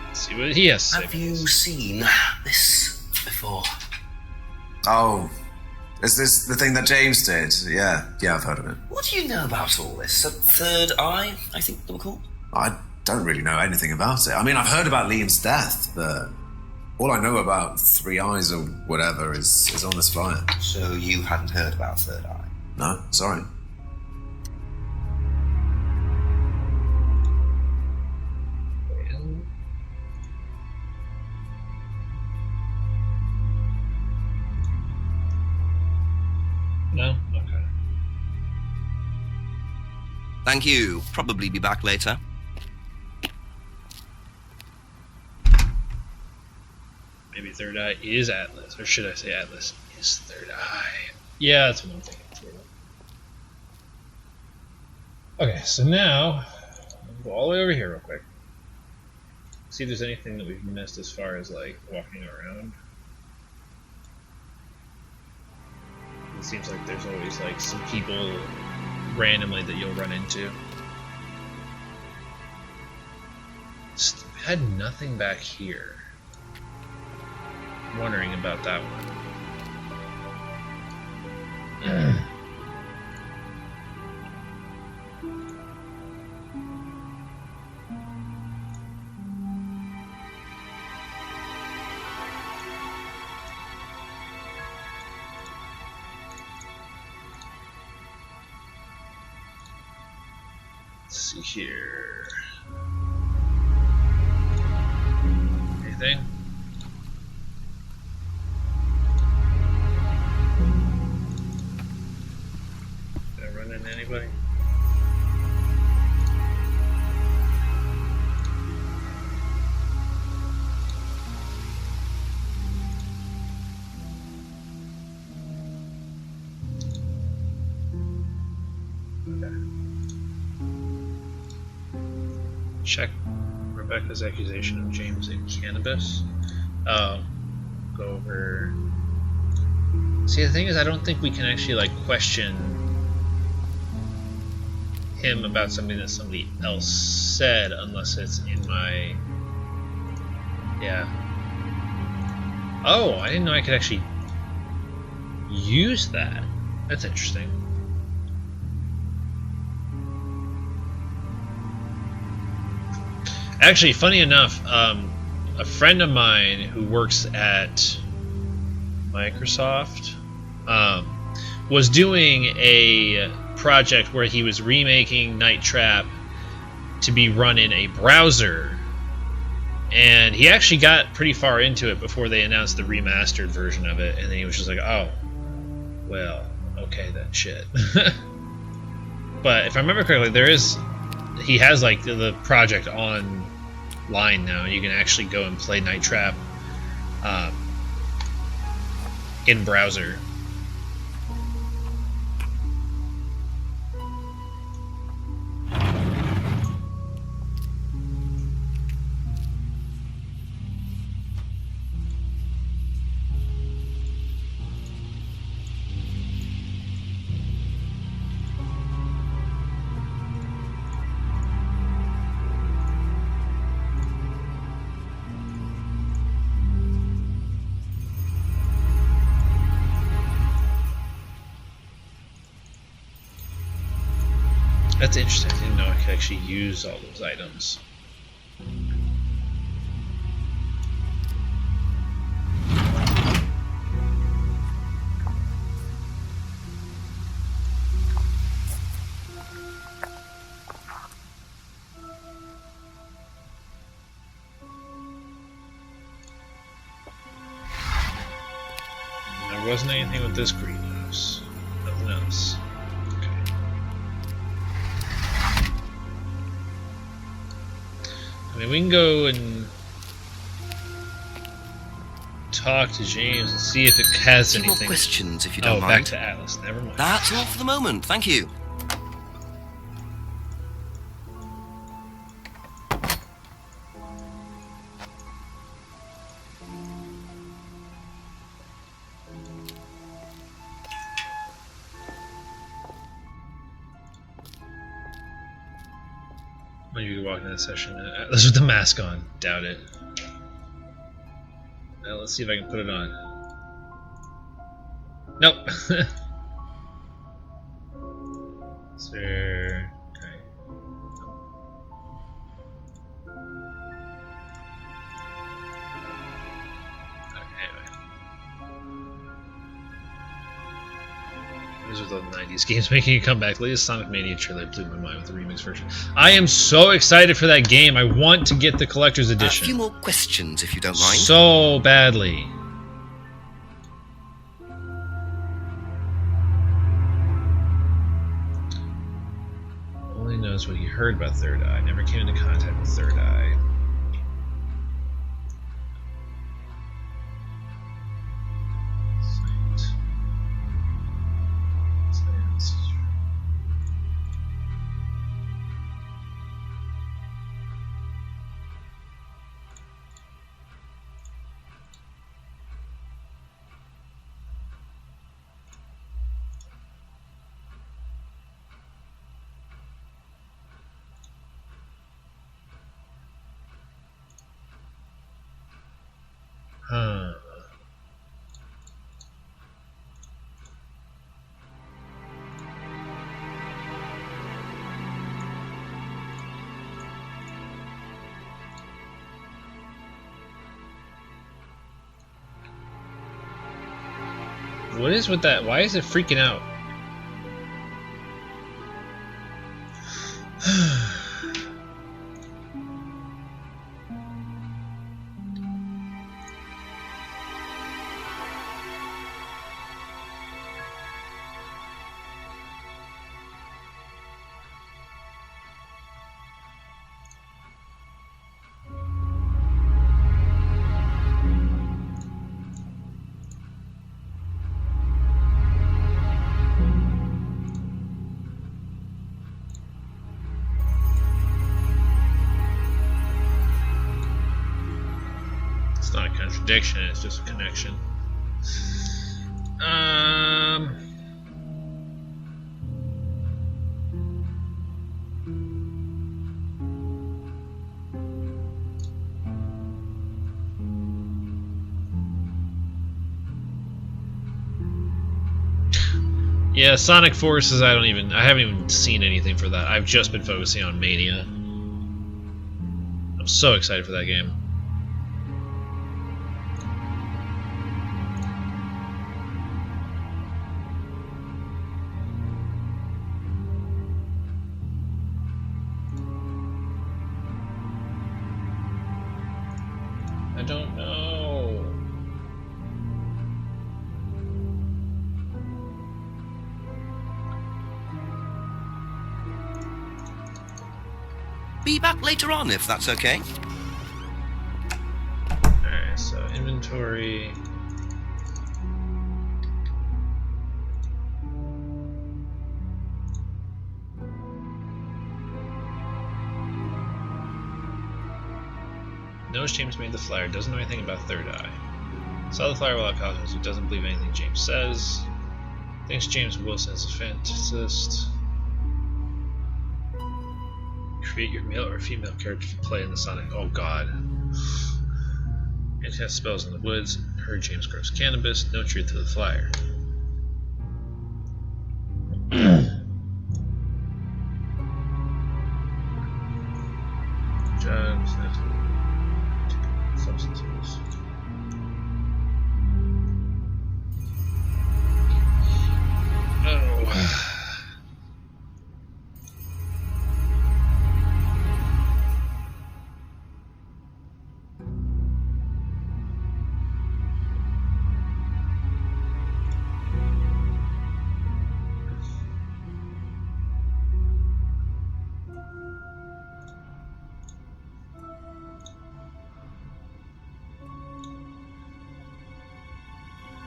Let's see what he has to say. Have you seen this before? Oh, is this the thing that James did? Yeah, I've heard of it. What do you know about all this? Third Eye, I think they were called? I don't really know anything about it. I mean, I've heard about Liam's death, but all I know about Three Eyes or whatever is on this flyer. So you hadn't heard about Third Eye? No, sorry. No? Okay. Thank you. Probably be back later. Maybe Third Eye is Atlas, or should I say Atlas is Third Eye? Yeah, that's what I'm thinking. Okay, so now I'll go all the way over here real quick. See if there's anything that we've missed as far as like walking around. It seems like there's always like some people randomly that you'll run into. Had nothing back here. I'm wondering about that one. Let's see here. Anything? Did I run into anybody? Check Rebecca's accusation of James in cannabis. Go over. See, the thing is, I don't think we can actually like question him about something that somebody else said unless it's in my. Yeah. Oh, I didn't know I could actually use that. That's interesting. Actually, funny enough, a friend of mine who works at Microsoft was doing a project where he was remaking Night Trap to be run in a browser, and he actually got pretty far into it before they announced the remastered version of it, and then he was just like, oh, well, okay then, shit. But if I remember correctly, he has like the project online now. You can actually go and play Night Trap in browser. That's interesting. I didn't know I could actually use all those items. There wasn't anything with this greenhouse. Nothing else. I mean, we can go and talk to James and see if it has Two anything. more questions, if you don't mind. mind. Back to Atlas. Never mind. That's all for the moment. Thank you. Maybe you could walk into the session Atlas with the mask on. Doubt it. Now let's see if I can put it on. Nope. Sir. Okay. Anyway. Those are the 90s games making a comeback. Latest Sonic Mania trailer blew my mind with the remix version. I am so excited for that game. I want to get the collector's edition. A few more questions, if you don't mind. So badly. Only knows what he heard about Third Eye. Never came into contact with Third Eye. Huh. What is with that? Why is it freaking out? Not a contradiction, it's just a connection. Yeah, Sonic Forces, I haven't even seen anything for that. I've just been focusing on Mania. I'm so excited for that game. I don't know. Be back later on if that's okay. Alright, so inventory. Knows James made the flyer, doesn't know anything about Third Eye. Saw the flyer without cosmos, doesn't believe anything James says. Thinks James Wilson is a fantasist. Create your male or female character to play in the Sonic. Oh god. And cast spells in the woods. Heard James grows cannabis. No truth to the flyer. Drugs. Substances. Oh.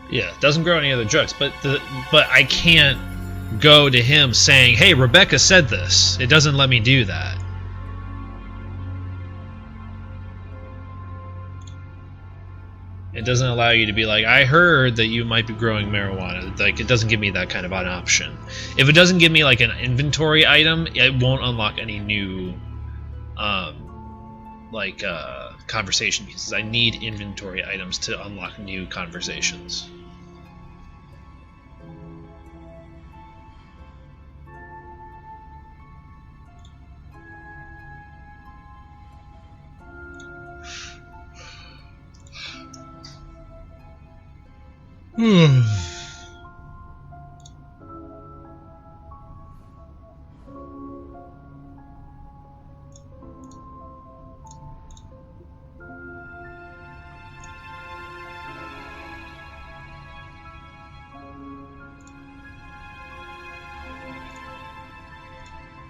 Yeah, doesn't grow any other drugs, but I can't go to him saying, "Hey, Rebecca said this." It doesn't let me do that. It doesn't allow you to be like, "I heard that you might be growing marijuana." Like, it doesn't give me that kind of an option. If it doesn't give me like an inventory item, it won't unlock any new conversation pieces. I need inventory items to unlock new conversations.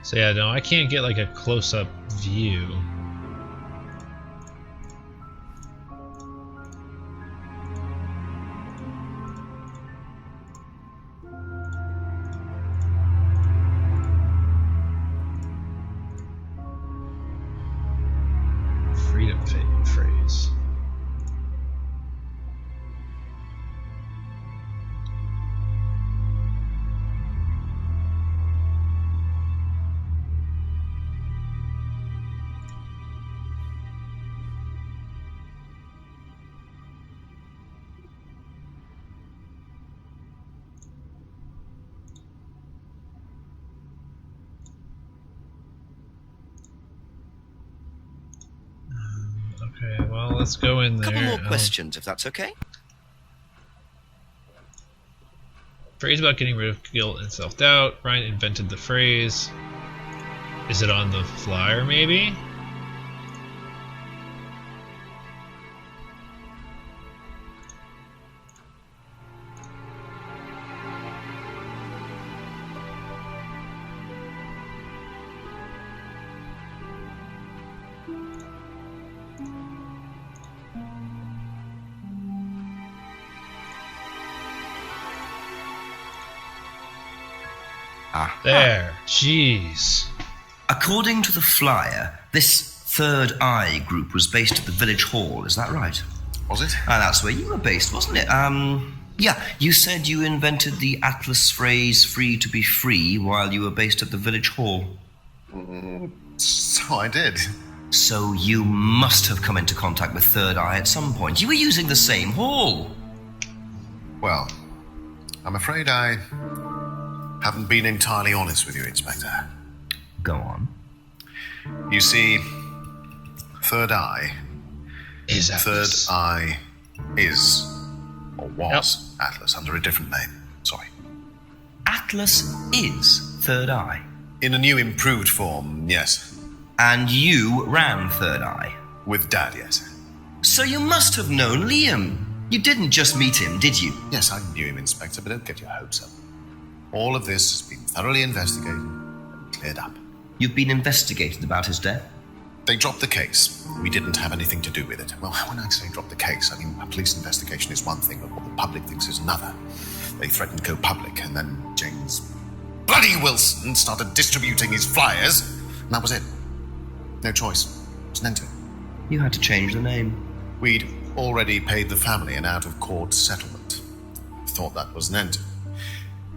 So yeah, no, I can't get like a close-up view. Freedom phrase. Okay, well, let's go in there. A couple more questions, if that's okay. Phrase about getting rid of guilt and self-doubt. Ryan invented the phrase. Is it on the flyer, maybe? There. Jeez. According to the flyer, this Third Eye group was based at the village hall, is that right? Was it? That's where you were based, wasn't it? Yeah, you said you invented the Atlas phrase free to be free while you were based at the village hall. So I did. So you must have come into contact with Third Eye at some point. You were using the same hall. Well, I'm afraid I Haven't been entirely honest with you, Inspector. Go on. You see, Third Eye... Is Third Atlas. Eye is, or was, Atlas under a different name. Sorry. Atlas is Third Eye. In a new improved form, yes. And you ran Third Eye. With Dad, yes. So you must have known Liam. You didn't just meet him, did you? Yes, I knew him, Inspector, but don't get your hopes up. All of this has been thoroughly investigated and cleared up. You've been investigated about his death? They dropped the case. We didn't have anything to do with it. Well, when I say drop the case, I mean a police investigation is one thing, but what the public thinks is another. They threatened to go public, and then James bloody Wilson started distributing his flyers, and that was it. No choice. It was an end to it. You had to change the name. We'd already paid the family an out-of-court settlement. Thought that was an end to it.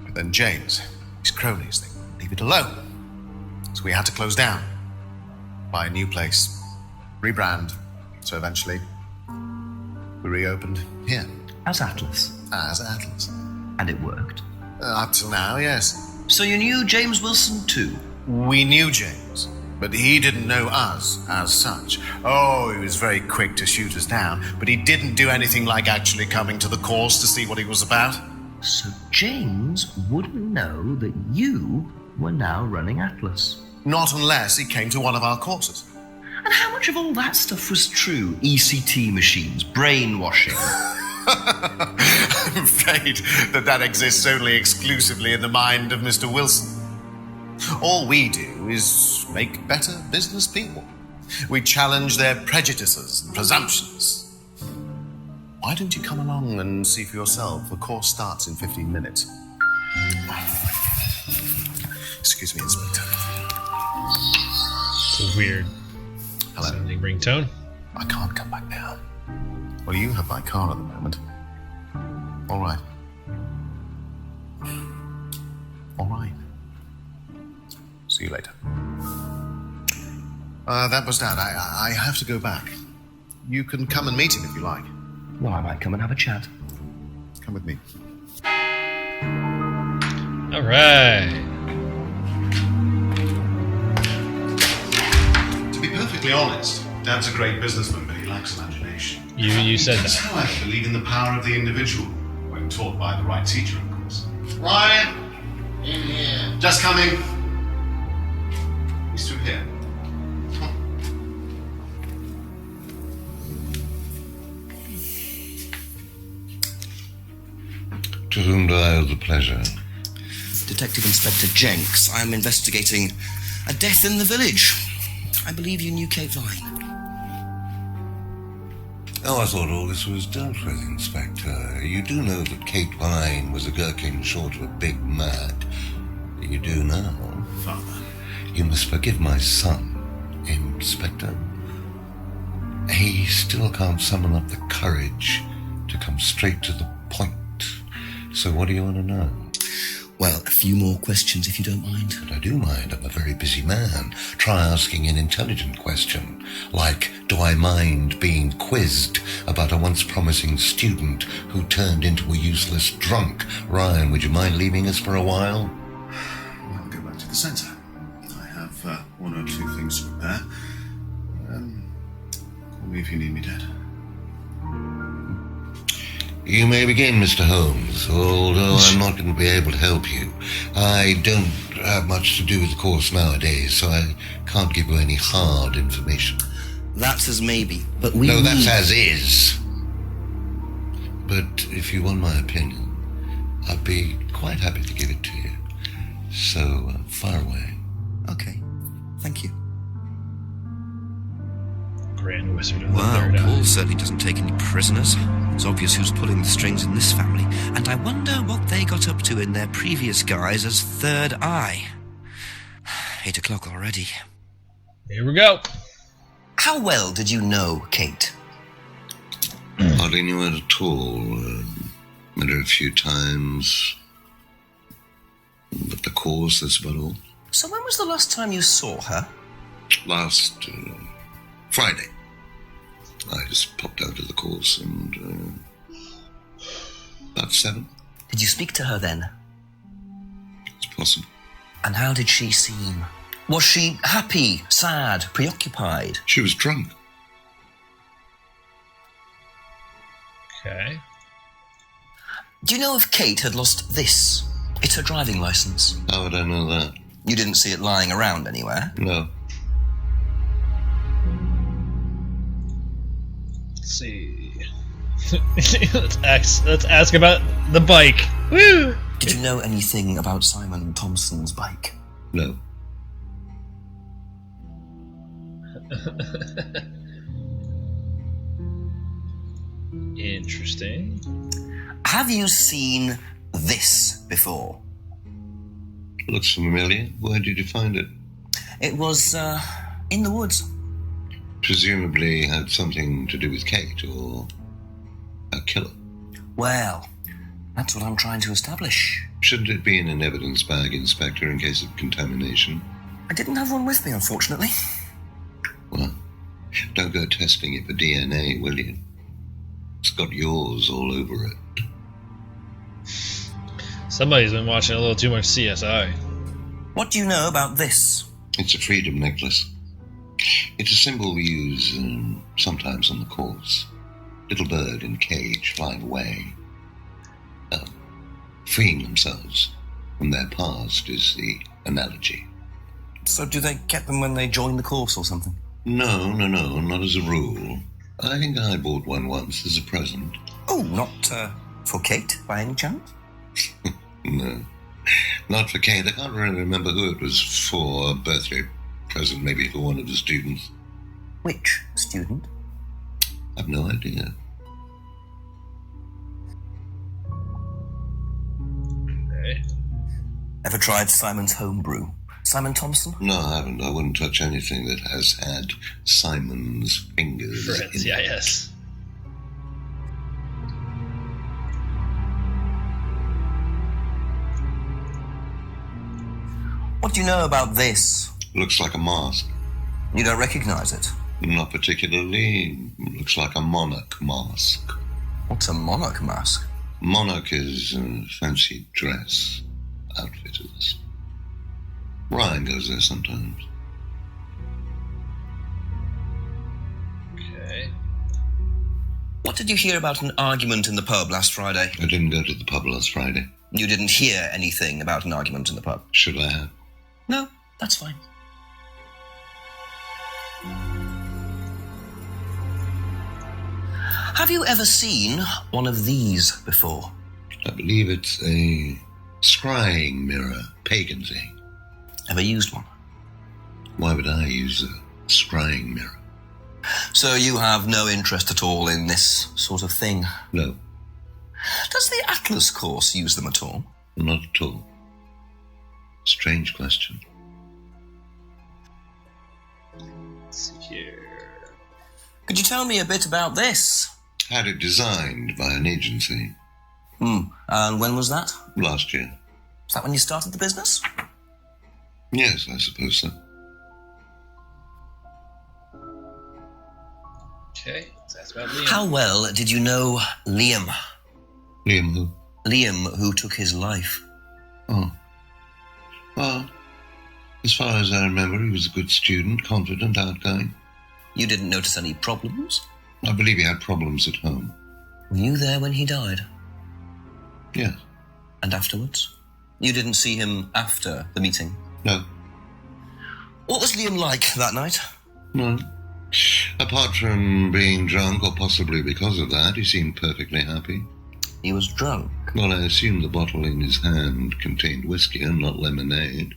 But then James, his cronies, they wouldn't leave it alone. So we had to close down. Buy a new place. Rebrand. So eventually, we reopened here. As Atlas. As Atlas. And it worked. Up till now, yes. So you knew James Wilson too? We knew James, but he didn't know us as such. Oh, he was very quick to shoot us down, but he didn't do anything like actually coming to the course to see what he was about. So James wouldn't know that you were now running Atlas? Not unless he came to one of our courses. And how much of all that stuff was true? ECT machines, brainwashing. I'm afraid that exists only exclusively in the mind of Mr. Wilson. All we do is make better business people. We challenge their prejudices and presumptions. Why don't you come along and see for yourself? The course starts in 15 minutes. Excuse me, Inspector. It's a weird sounding ringtone. I can't come back now. Well, you have my car at the moment. All right. All right. See you later. That was Dad. I have to go back. You can come and meet him if you like. Well, I might come and have a chat. Come with me. All right. To be perfectly honest, Dad's a great businessman, but he lacks imagination. You said He does, that. however, believe in the power of the individual, when taught by the right teacher, of course. Ryan! In here. Just coming. He's through here. To whom do I owe the pleasure? Detective Inspector Jenks. I am investigating a death in the village. I believe you knew Kate Vine. Oh, I thought all this was dealt with, Inspector. You do know that Kate Vine was a gherkin short of a big mad. You do now. Father. You must forgive my son, Inspector. He still can't summon up the courage to come straight to the point. So what do you want to know? Well, a few more questions if you don't mind. But I do mind. I'm a very busy man. Try asking an intelligent question, like, do I mind being quizzed about a once promising student who turned into a useless drunk? Ryan, would you mind leaving us for a while? I'll go back to the centre. I have one or two things to prepare. Call me if you need me, Dad. You may begin, Mr. Holmes, although I'm not going to be able to help you. I don't have much to do with the course nowadays, so I can't give you any hard information. That's as maybe, but No, that's as is. But if you want my opinion, I'd be quite happy to give it to you. So, fire away. Okay, thank you. Grand Wizard of the Wow, Third Eye. Paul certainly doesn't take any prisoners. It's obvious who's pulling the strings in this family. And I wonder what they got up to in their previous guise as Third Eye. 8 o'clock already. Here we go. How well did you know Kate? Hardly knew her at all. Met her a few times. But the course, that's about all. So when was the last time you saw her? Last Friday. I just popped out of the course and about 7. Did you speak to her then? It's possible. And how did she seem? Was she happy, sad, preoccupied? She was drunk. Okay. Do you know if Kate had lost this? It's her driving licence. How would I know that? You didn't see it lying around anywhere? No. Let's see. let's ask about the bike. Woo! Did you know anything about Simon Thompson's bike? No. Interesting. Have you seen this before? Looks familiar. Where did you find it? It was, in the woods. Presumably had something to do with Kate or a killer. Well, that's what I'm trying to establish. Shouldn't it be in an evidence bag, Inspector, in case of contamination? I didn't have one with me, unfortunately. Well, don't go testing it for DNA, will you? It's got yours all over it. Somebody's been watching a little too much CSI. What do you know about this? It's a freedom necklace. It's a symbol we use sometimes on the course. Little bird in cage flying away. Freeing themselves from their past is the analogy. So do they get them when they join the course or something? No, not as a rule. I think I bought one once as a present. Oh, not for Kate, by any chance? No, not for Kate. I can't really remember who it was for. A birthday present, maybe for one of the students. Which student? I've no idea. Okay. Ever tried Simon's homebrew? Simon Thompson? No, I haven't. I wouldn't touch anything that has had Simon's fingers Friends, in it. yes. What do you know about this? Looks like a mask. You don't recognize it? Not particularly. Looks like a monarch mask. What's a monarch mask? Monarch is a fancy dress. Outfitters. Ryan goes there sometimes. Okay. What did you hear about an argument in the pub last Friday? I didn't go to the pub last Friday. You didn't hear anything about an argument in the pub? Should I have? No, that's fine. Have you ever seen one of these before? I believe it's a scrying mirror, pagan thing. Ever used one? Why would I use a scrying mirror? So you have no interest at all in this sort of thing? No, Does the Atlas course use them at all? not at all. Strange question. Let's see here. Could you tell me a bit about this? Had it designed by an agency And when was that? last year. Is that when you started the business? Yes, I suppose so. Okay, that's about Liam. How well did you know Liam? Liam who? Liam, who took his life. Oh. Well, as far as I remember, he was a good student, confident, outgoing. You didn't notice any problems? I believe he had problems at home. Were you there when he died? Yes. And afterwards? You didn't see him after the meeting? No. What was Liam like that night? No. Apart from being drunk, or possibly because of that, he seemed perfectly happy. He was drunk. Well, I assume the bottle in his hand contained whiskey and not lemonade.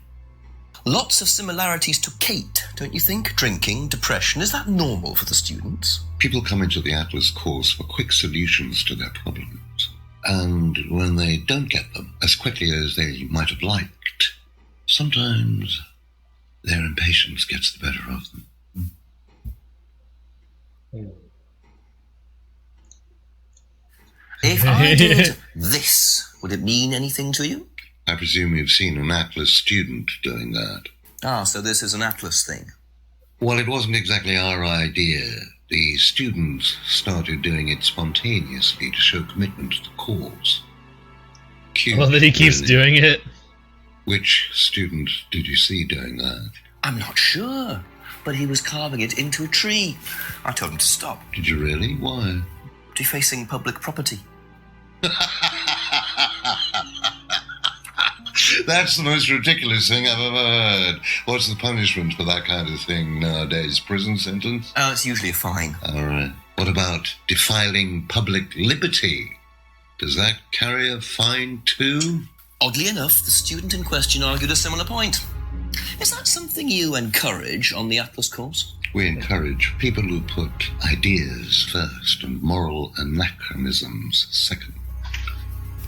Lots of similarities to Kate, don't you think? Drinking, depression, is that normal for the students? People come into the Atlas course for quick solutions to their problems. And when they don't get them as quickly as they might have liked, sometimes their impatience gets the better of them. If I did this, would it mean anything to you? I presume you've seen an Atlas student doing that. Ah, so this is an Atlas thing. Well, it wasn't exactly our idea. The students started doing it spontaneously to show commitment to the cause. Cute, Well, that he keeps really. doing it. Which student did you see doing that? I'm not sure, but he was carving it into a tree. I told him to stop. Did you really? Why? Defacing public property. That's the most ridiculous thing I've ever heard. What's the punishment for that kind of thing nowadays? Prison sentence? Oh, it's usually a fine. All right. What about defiling public liberty? Does that carry a fine too? Oddly enough, the student in question argued a similar point. Is that something you encourage on the Atlas course? We encourage people who put ideas first and moral anachronisms second.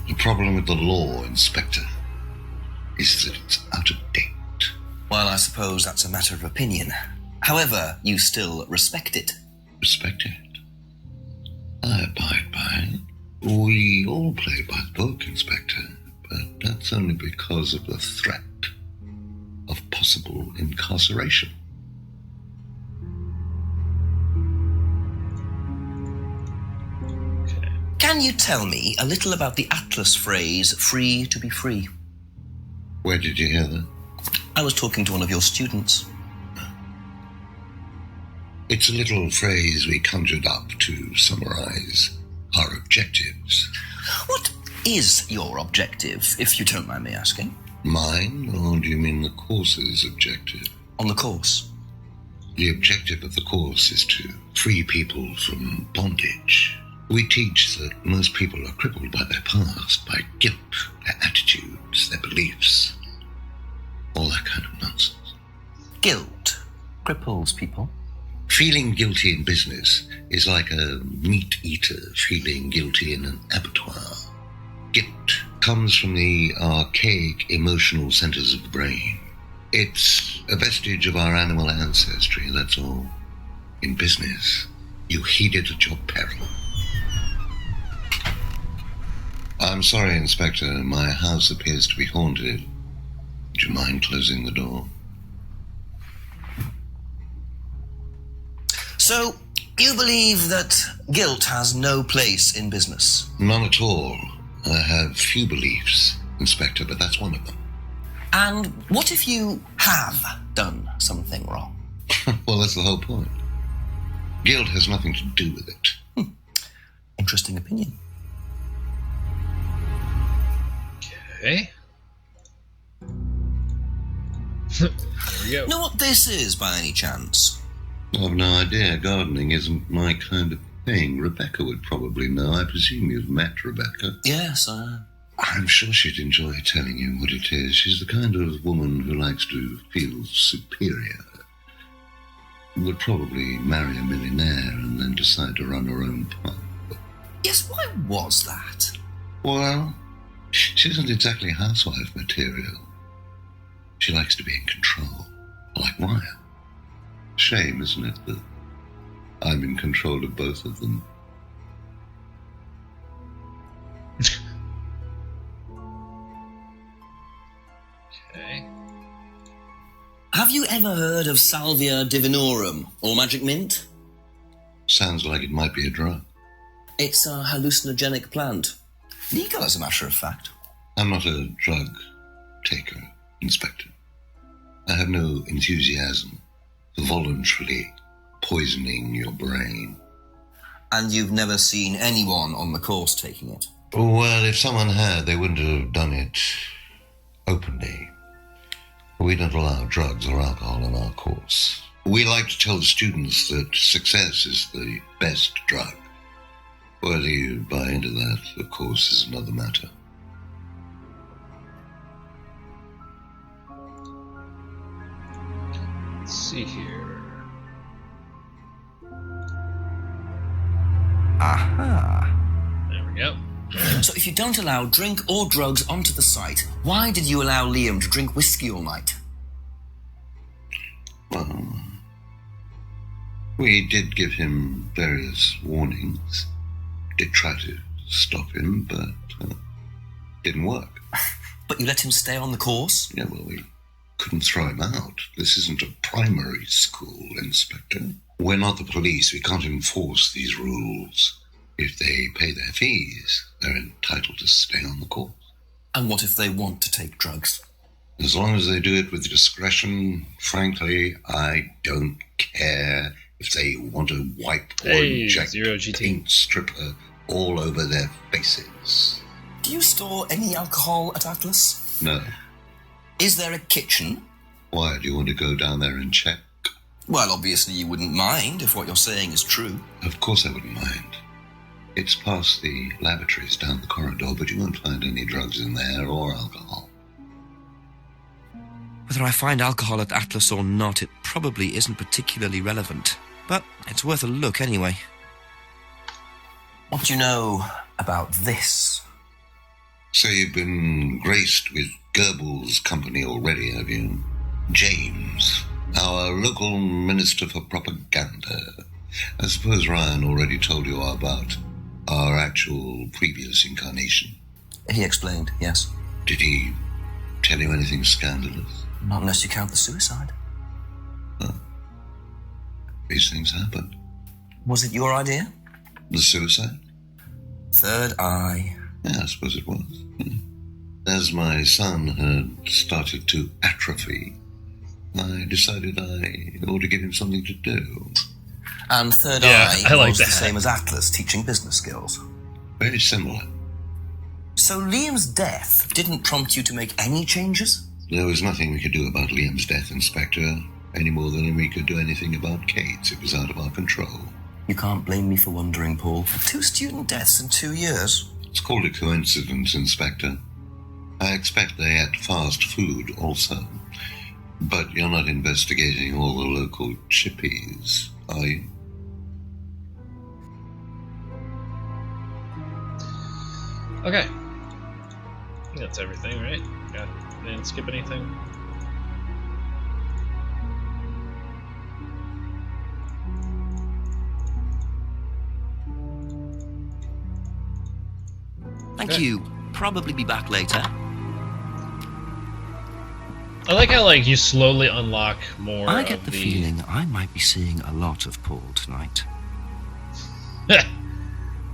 The problem with the law, Inspector, is that it's out of date. Well, I suppose that's a matter of opinion. However, you still respect it. Respect it? I abide by it. We all play by the book, Inspector, but that's only because of the threat of possible incarceration. Can you tell me a little about the Atlas phrase, free to be free? Where did you hear that? I was talking to one of your students. It's a little phrase we conjured up to summarize our objectives. What is your objective, if you don't mind me asking? Mine, or do you mean the course's objective? On the course. The objective of the course is to free people from bondage. We teach that most people are crippled by their past, by guilt, their attitudes, their beliefs, all that kind of nonsense. Guilt cripples people? Feeling guilty in business is like a meat eater feeling guilty in an abattoir. Guilt comes from the archaic emotional centers of the brain. It's a vestige of our animal ancestry, that's all. In business, you heed it at your peril. I'm sorry, Inspector. My house appears to be haunted. Would you mind closing the door? So, you believe that guilt has no place in business? None at all. I have few beliefs, Inspector, but that's one of them. And what if you have done something wrong? Well, that's the whole point. Guilt has nothing to do with it. Interesting opinion. Okay. There we go. Know what this is, by any chance? I've no idea. Gardening isn't my kind of thing. Rebecca would probably know. I presume you've met Rebecca. Yes, I'm sure she'd enjoy telling you what it is. She's the kind of woman who likes to feel superior. Would probably marry a millionaire and then decide to run her own pub. Yes, why was that? Well, she isn't exactly housewife material. She likes to be in control, like Ryan. Shame, isn't it, that I'm in control of both of them? Okay. Have you ever heard of Salvia divinorum, or magic mint? Sounds like it might be a drug. It's a hallucinogenic plant. Legal, as a matter of fact. I'm not a drug taker, Inspector. I have no enthusiasm for voluntarily poisoning your brain. And you've never seen anyone on the course taking it? Well, if someone had, they wouldn't have done it openly. We don't allow drugs or alcohol on our course. We like to tell the students that success is the best drug. Whether you buy into that, of course, is another matter. Let's see here. Aha. There we go. So if you don't allow drink or drugs onto the site, why did you allow Liam to drink whiskey all night? Well, we did give him various warnings. Did try to stop him, but didn't work. But you let him stay on the course? Yeah, well, we couldn't throw him out. This isn't a primary school, Inspector. We're not the police. We can't enforce these rules. If they pay their fees, they're entitled to stay on the course. And what if they want to take drugs? As long as they do it with discretion, frankly, I don't care if they want to wipe or inject paint stripper all over their faces. Do you store any alcohol at Atlas? No. Is there a kitchen? Why, do you want to go down there and check? Well, obviously you wouldn't mind if what you're saying is true. Of course I wouldn't mind. It's past the lavatories down the corridor, but you won't find any drugs in there or alcohol. Whether I find alcohol at Atlas or not, it probably isn't particularly relevant. But it's worth a look anyway. What do you know about this? So you've been graced with Goebbels' company already, have you? James, our local minister for propaganda. I suppose Ryan already told you about our actual previous incarnation. He explained, yes. Did he tell you anything scandalous? Not unless you count the suicide. Oh. These things happen. Was it your idea? The suicide? Third eye. Yeah, I suppose it was. As my son had started to atrophy, I decided I ought to give him something to do. And Third Eye was that. The same as Atlas, teaching business skills. Very similar. So Liam's death didn't prompt you to make any changes? There was nothing we could do about Liam's death, Inspector, any more than we could do anything about Kate's. It was out of our control. You can't blame me for wondering, Paul. 2 student deaths in 2 years. It's called a coincidence, Inspector. I expect they ate fast food also. But you're not investigating all the local chippies, are you? Okay. I think that's everything, right? Yeah. Didn't skip anything. Thank you. Probably be back later. I like how, like, you slowly unlock more I get of the feeling I might be seeing a lot of Paul tonight.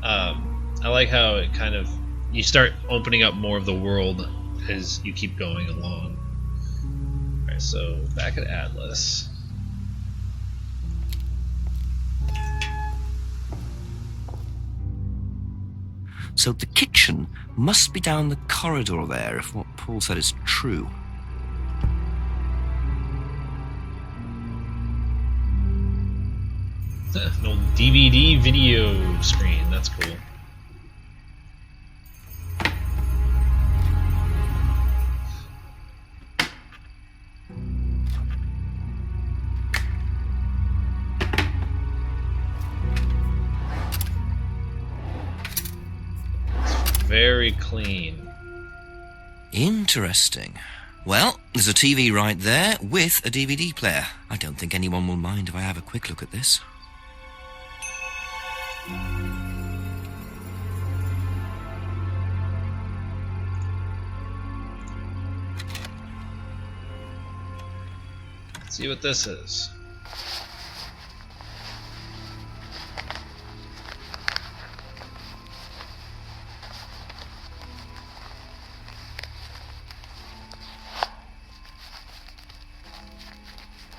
I like how it kind of... You start opening up more of the world as you keep going along. Alright, so back at Atlas. So the kitchen must be down the corridor there, if what Paul said is true. An old DVD video screen, that's cool. Very clean. Interesting. Well, there's a TV right there with a DVD player. I don't think anyone will mind if I have a quick look at this. Let's see what this is.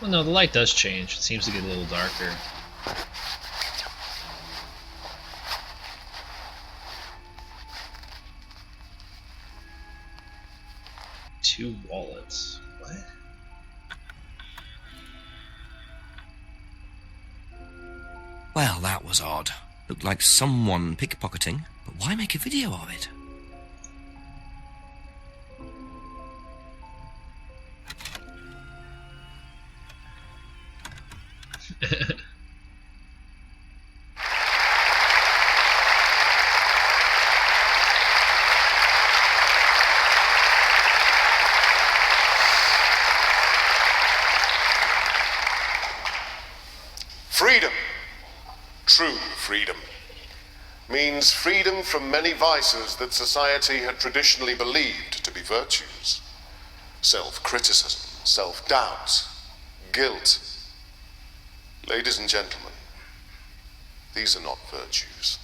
Well, no, the light does change. It seems to get a little darker. Two wallets. What? Well, that was odd. Looked like someone pickpocketing, but why make a video of it? Freedom, true freedom, means freedom from many vices that society had traditionally believed to be virtues. Self-criticism, self-doubt, guilt. Ladies and gentlemen, these are not virtues.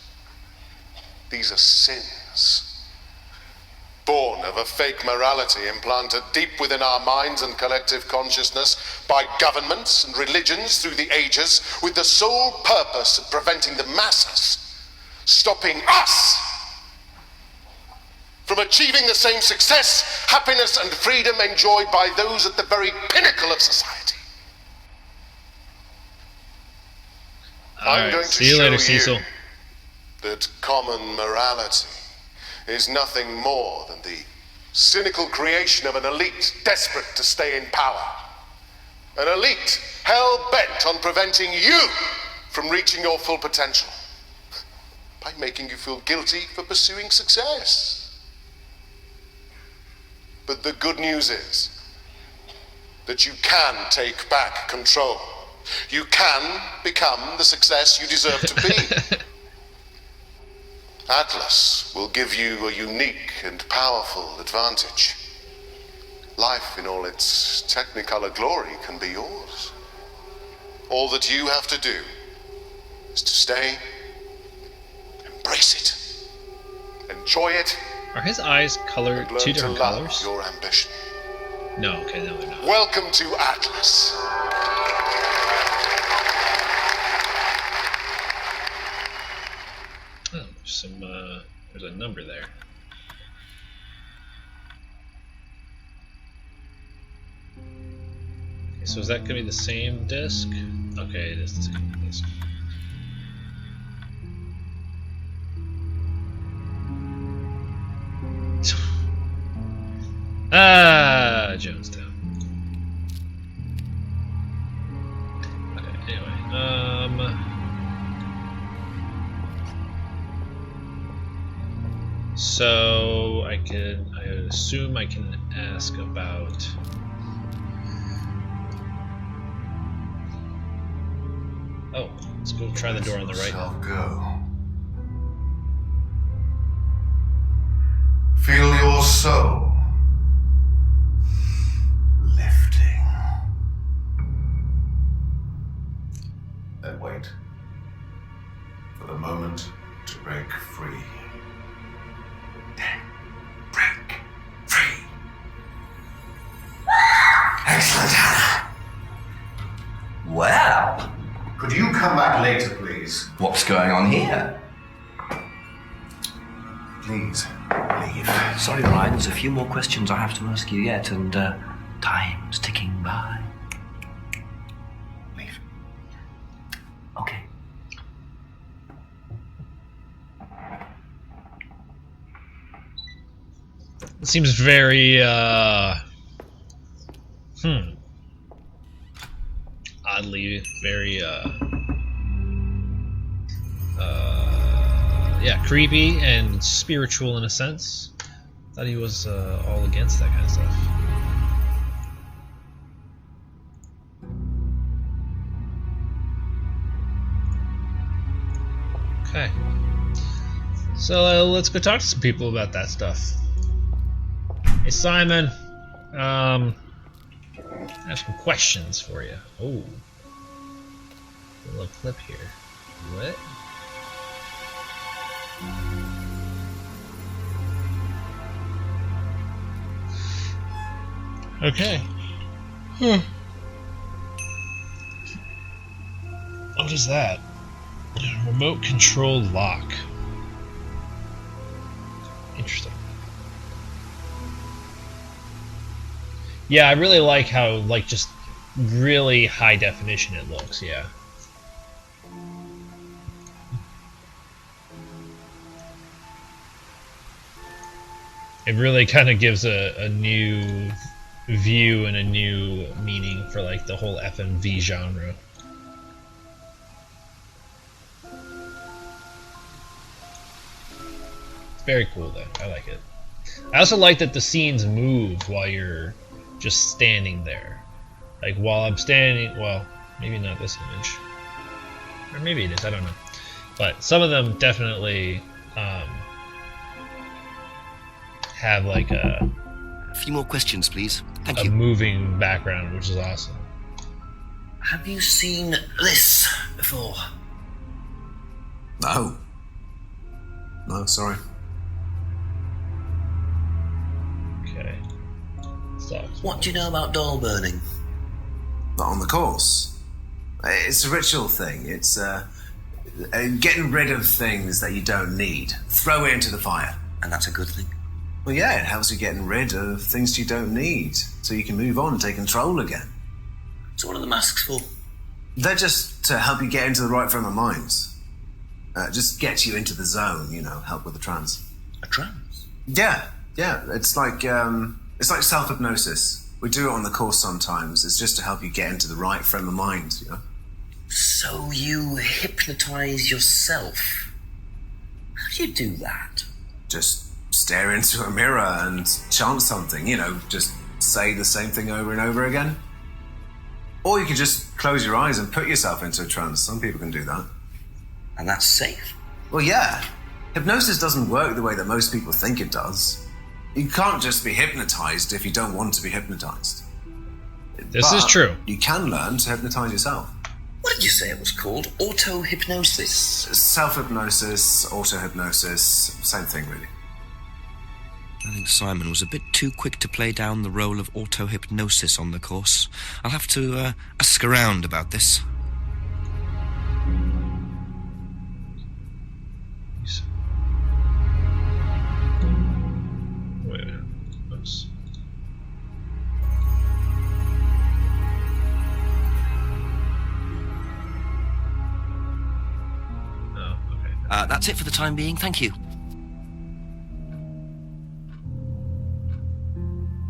These are sins. born of a fake morality implanted deep within our minds and collective consciousness by governments and religions through the ages, with the sole purpose of preventing the masses, stopping us from achieving the same success, happiness, and freedom enjoyed by those at the very pinnacle of society. I'm going to see you later, show Cecil. you that common morality is nothing more than the cynical creation of an elite desperate to stay in power. An elite hell-bent on preventing you from reaching your full potential by making you feel guilty for pursuing success. But the good news is that you can take back control. You can become the success you deserve to be. Atlas will give you a unique and powerful advantage. Life in all its technicolor glory can be yours. All that you have to do is to stay, embrace it, enjoy it. Are his eyes colored and learn two different to love colors? your ambition. No, okay, no, they're not. Welcome to Atlas. Oh, there's a number there. Okay, so is that gonna be the same disc? Okay, it is the same disc. Jonestown. Okay, anyway, so I assume I can ask about let's go try the door on the right. Go. Feel your soul lifting. Then wait for the moment to break free. Then break free. Excellent, Hannah. Well, Could you come back later, please? what's going on here? Please, leave. Sorry, Ryan, there's a few more questions I have to ask you yet, and time's ticking by. Leave. Okay. It seems very oddly very yeah, creepy and spiritual in a sense. Thought he was all against that kind of stuff. Okay, so let's go talk to some people about that stuff. Hey Simon, I have some questions for you. Oh, a little clip here. What? Okay. What is that? Remote control lock. Interesting. Yeah, I really like how, just really high definition it looks, yeah. It really kind of gives a new view and a new meaning for, the whole FMV genre. It's very cool, though. I like it. I also like that the scenes move while you're just standing there. Like while I'm standing, well, maybe not this image, or maybe it is, I don't know. But some of them definitely have a few more questions, please. Thank a you. moving background, which is awesome. Have you seen this before? No. No, sorry. Sucks. What do you know about doll burning? Not on the course. It's a ritual thing. It's getting rid of things that you don't need. Throw it into the fire. And that's a good thing. Well, yeah, it helps you getting rid of things you don't need, so you can move on and take control again. So what are the masks for? They're just to help you get into the right frame of mind. Just get you into the zone, help with the trance. A trance? Yeah. It's like self-hypnosis. We do it on the course sometimes. It's just to help you get into the right frame of mind, So you hypnotize yourself? How do you do that? Just stare into a mirror and chant something, just say the same thing over and over again. Or you can just close your eyes and put yourself into a trance. Some people can do that. And that's safe? Well, yeah. Hypnosis doesn't work the way that most people think it does. You can't just be hypnotized if you don't want to be hypnotized. This is true. You can learn to hypnotize yourself. What did you say it was called? Auto-hypnosis? Self-hypnosis, auto-hypnosis, same thing, really. I think Simon was a bit too quick to play down the role of auto-hypnosis on the course. I'll have to ask around about this. Wait a minute. Oops. Oh, okay. That's it for the time being. Thank you.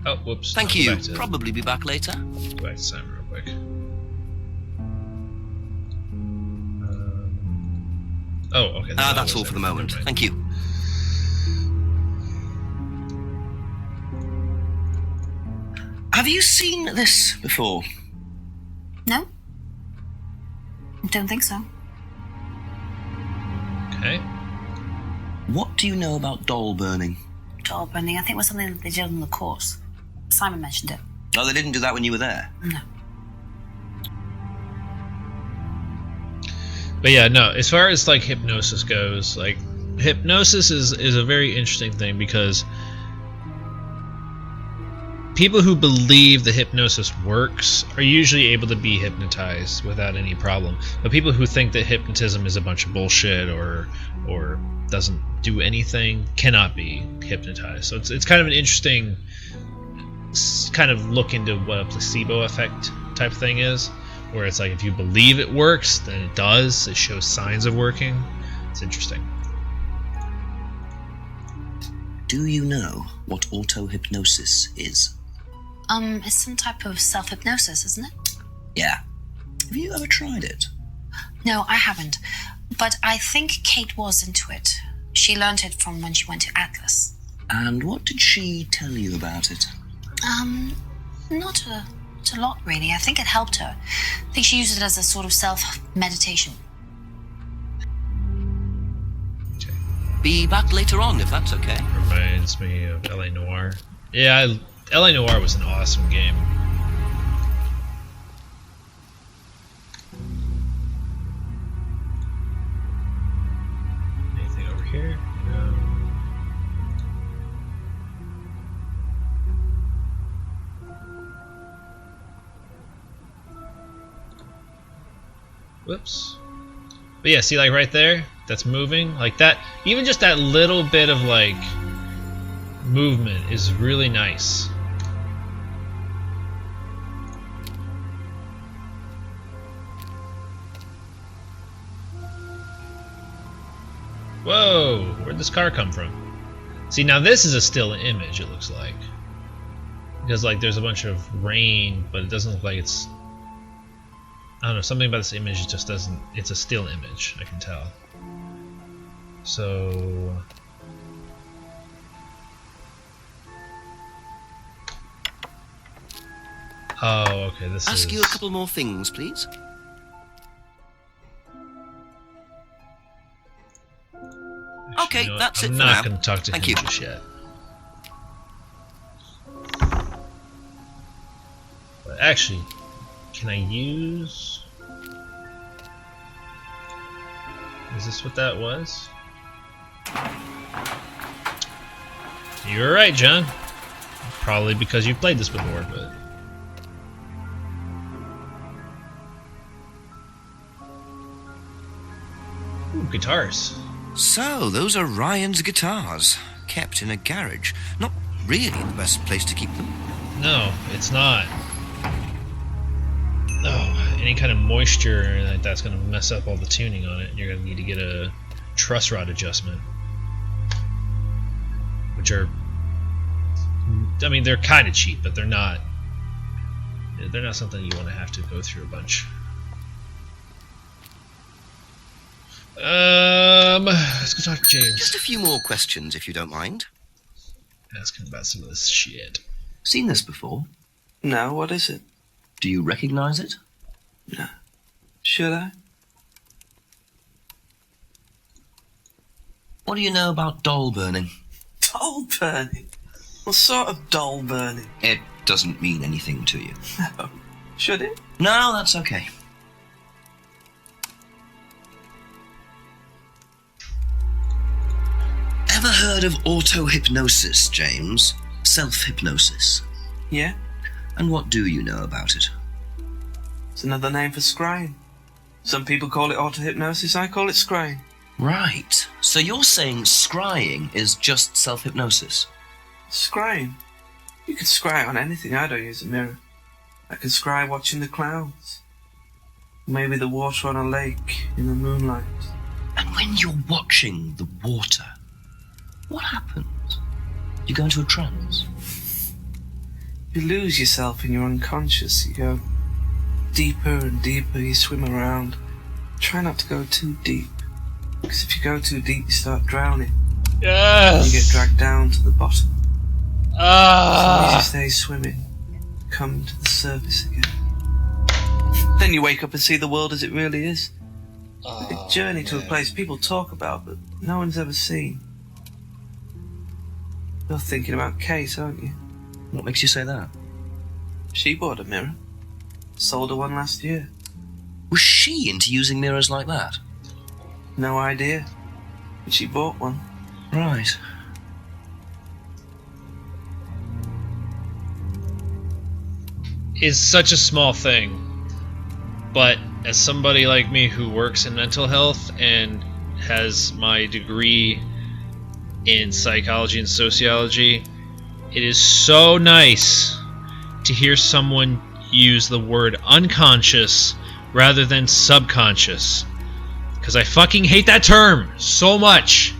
Oh, whoops. Thank you. Probably be back later. Go back to Simon real quick. Okay. That's all for the moment. Thank you. Have you seen this before? No? I don't think so. Okay. What do you know about doll burning? Doll burning, I think it was something that they did on the course. Simon mentioned it. Oh, they didn't do that when you were there? No. But yeah, no, as far as like hypnosis goes, like hypnosis is a very interesting thing because people who believe the hypnosis works are usually able to be hypnotized without any problem. But people who think that hypnotism is a bunch of bullshit or doesn't do anything cannot be hypnotized. So it's kind of an interesting kind of look into what a placebo effect type thing is, where it's like if you believe it works, then it does. It shows signs of working. It's interesting. Do you know what auto-hypnosis is? It's some type of self-hypnosis, isn't it? Yeah. Have you ever tried it? No, I haven't. But I think Kate was into it. She learned it from when she went to Atlas. And what did she tell you about it? Not a lot, really. I think it helped her. I think she used it as a sort of self-meditation. Okay. Be back later on, if that's okay. Reminds me of L.A. Noire. Yeah, L.A. Noire was an awesome game. Anything over here? No. Whoops. But yeah, see, like right there, that's moving like that. Even just that little bit of like movement is really nice. Whoa, where'd this car come from? See, now this is a still image, it looks like. Because like there's a bunch of rain, but it doesn't look like it's... I don't know, something about this image just doesn't... It's a still image, I can tell. So... Oh, okay, this is... Ask you a couple more things, please. Okay, you know that's I'm it for not now. going to talk to Thank him you. just yet. But actually, can I use... Is this what that was? You were right, John. probably because you've played this before, but... Ooh, guitars. So, those are Ryan's guitars, kept in a garage. Not really the best place to keep them. No, it's not. Oh, any kind of moisture like that's going to mess up all the tuning on it. You're going to need to get a truss rod adjustment. Which are... I mean, they're kind of cheap, but they're not something you want to have to go through a bunch. Let's go talk to James. Just a few more questions, if you don't mind. Ask him about some of this shit. Seen this before? No, what is it? Do you recognize it? No. Should I? What do you know about doll burning? Doll burning? What sort of doll burning? It doesn't mean anything to you. No. Should it? No, that's okay. Ever heard of auto-hypnosis, James? Self-hypnosis. Yeah? And what do you know about it? It's another name for scrying. Some people call it auto-hypnosis, I call it scrying. Right. So you're saying scrying is just self-hypnosis? Scrying? You can scry on anything. I don't use a mirror. I can scry watching the clouds. Maybe the water on a lake in the moonlight. And when you're watching the water, what happens? You go into a trance? You lose yourself in your unconscious. You go deeper and deeper. You swim around. Try not to go too deep. Because if you go too deep, you start drowning. Yes! And you get dragged down to the bottom. As long as you stay swimming, come to the surface again. Then you wake up and see the world as it really is. A journey to a place people talk about, but no one's ever seen. You're thinking about Kate, aren't you? What makes you say that? She bought a mirror. Sold her one last year. Was she into using mirrors like that? No idea. But she bought one. Right. Is such a small thing, but as somebody like me who works in mental health and has my degree in psychology and sociology, it is so nice to hear someone use the word unconscious rather than subconscious, because I fucking hate that term so much.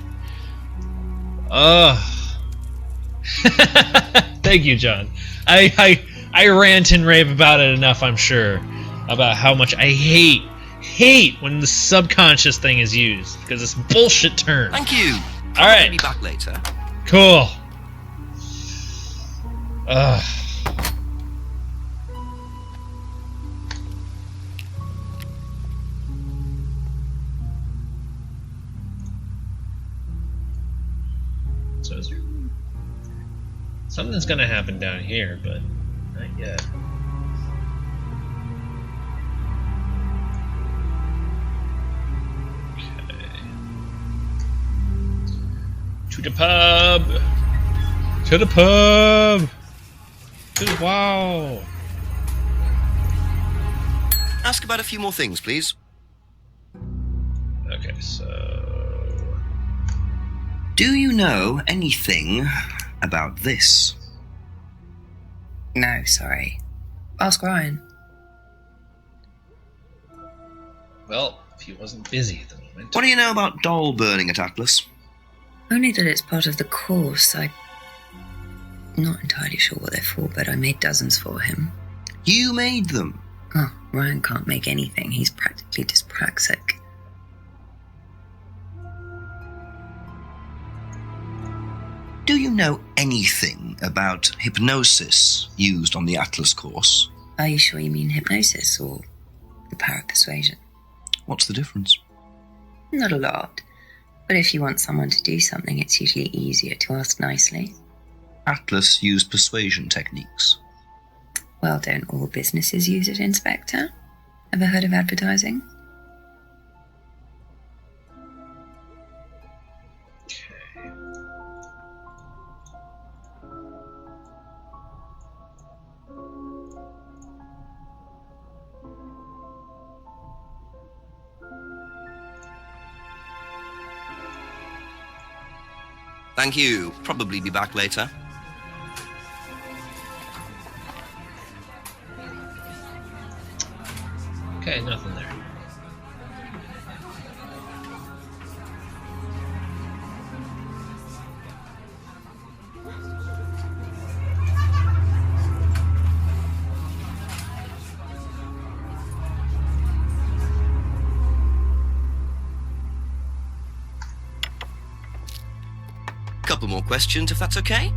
Thank you, John. I rant and rave about it enough, I'm sure, about how much I hate when the subconscious thing is used, because it's a bullshit term. Thank you. All right. I'll be back later. Cool. So is there... something's gonna happen down here, but not yet. Okay. To the pub! To the pub! To the wow! Ask about a few more things, please. Okay, so... Do you know anything about this? No, sorry. Ask Ryan. Well, if he wasn't busy at the moment... What do you know about doll burning at Atlas? Only that it's part of the course. I'm not entirely sure what they're for, but I made dozens for him. You made them? Oh, Ryan can't make anything. He's practically dyspraxic. Do you know anything about hypnosis used on the Atlas course? Are you sure you mean hypnosis or the power of persuasion? What's the difference? Not a lot. But if you want someone to do something, it's usually easier to ask nicely. Atlas used persuasion techniques. Well, don't all businesses use it, Inspector? Ever heard of advertising? Thank you. Probably be back later. Okay, nothing there. Couple more questions, if that's okay.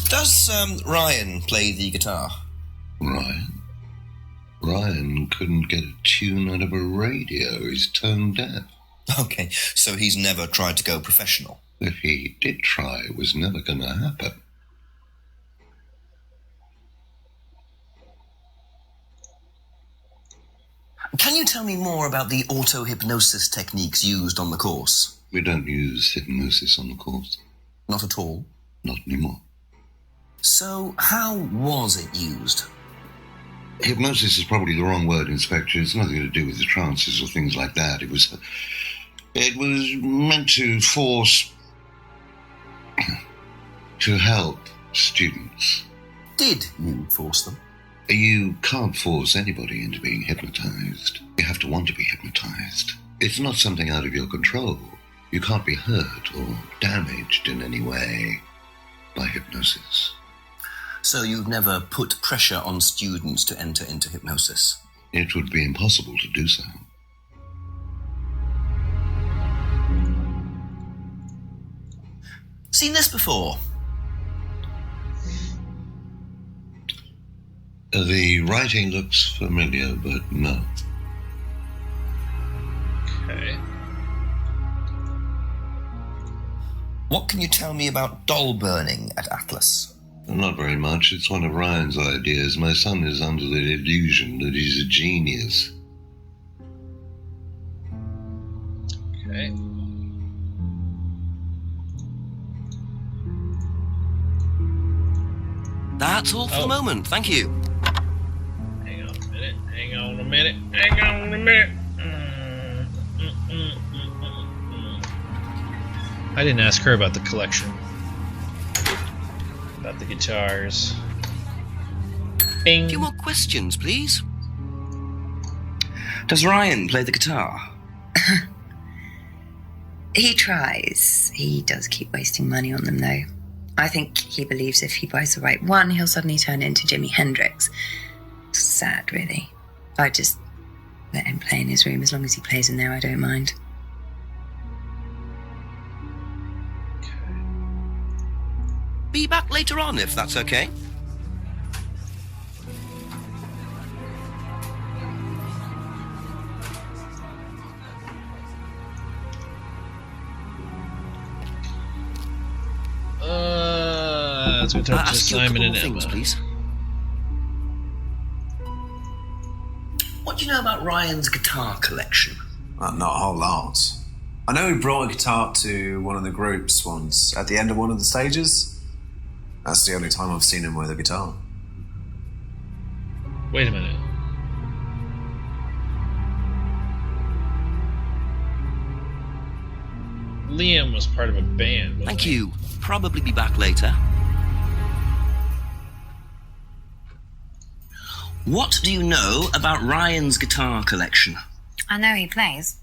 Does Ryan play the guitar? Ryan couldn't get a tune out of a radio. He's tone deaf. Okay, so he's never tried to go professional. If he did try, it was never going to happen. Can you tell me more about the auto-hypnosis techniques used on the course? We don't use hypnosis on the course. Not at all? Not anymore. So, how was it used? Hypnosis is probably the wrong word, Inspector. It's nothing to do with the trances or things like that. It was meant to force... to help students. Did you force them? You can't force anybody into being hypnotized. You have to want to be hypnotized. It's not something out of your control. You can't be hurt or damaged in any way by hypnosis. So you've never put pressure on students to enter into hypnosis? It would be impossible to do so. Seen this before? The writing looks familiar, but no. Okay. What can you tell me about doll burning at Atlas? Not very much. It's one of Ryan's ideas. My son is under the illusion that he's a genius. Okay. That's all for the moment. Thank you. Hang on a minute. Hang on a minute. Hang on a minute. I didn't ask her about the collection. About the guitars. Bing. A few more questions, please. Does Ryan play the guitar? He tries. He does keep wasting money on them, though. I think he believes if he buys the right one, he'll suddenly turn into Jimi Hendrix. Sad, really. I just let him play in his room. As long as he plays in there, I don't mind. Be back later on, if that's okay. Let's go talk to Ask you a Simon couple and more things, Emma. please. What do you know about Ryan's guitar collection? Not a whole lot. I know he brought a guitar to one of the groups once, at the end of one of the stages. That's the only time I've seen him with a guitar. Wait a minute. Liam was part of a band. wasn't Thank he? you. Probably be back later. What do you know about Ryan's guitar collection? I know he plays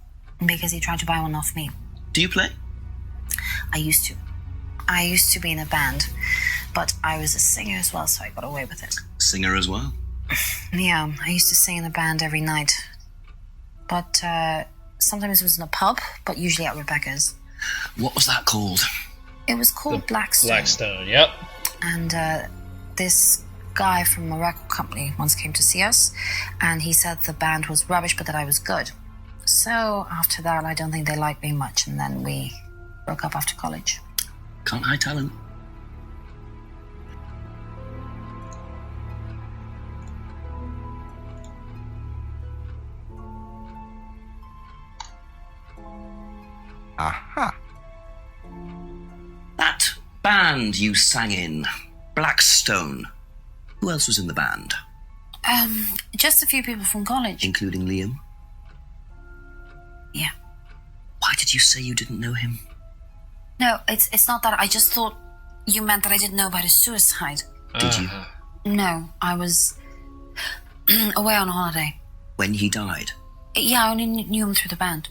because he tried to buy one off me. Do you play? I used to. I used to be in a band, but I was a singer as well, so I got away with it. Singer as well? Yeah, I used to sing in a band every night. But sometimes it was in a pub, but usually at Rebecca's. What was that called? It was called Blackstone. Blackstone, yep. And this guy from a record company once came to see us, and he said the band was rubbish, but that I was good. So after that, I don't think they liked me much, and then we broke up after college. Can't hide talent. Aha. That band you sang in, Blackstone. Who else was in the band? Just a few people from college. Including Liam? Yeah. Why did you say you didn't know him? No, it's not that. I just thought you meant that I didn't know about his suicide. Did you? No, I was away on holiday. When he died? Yeah, I only knew him through the band.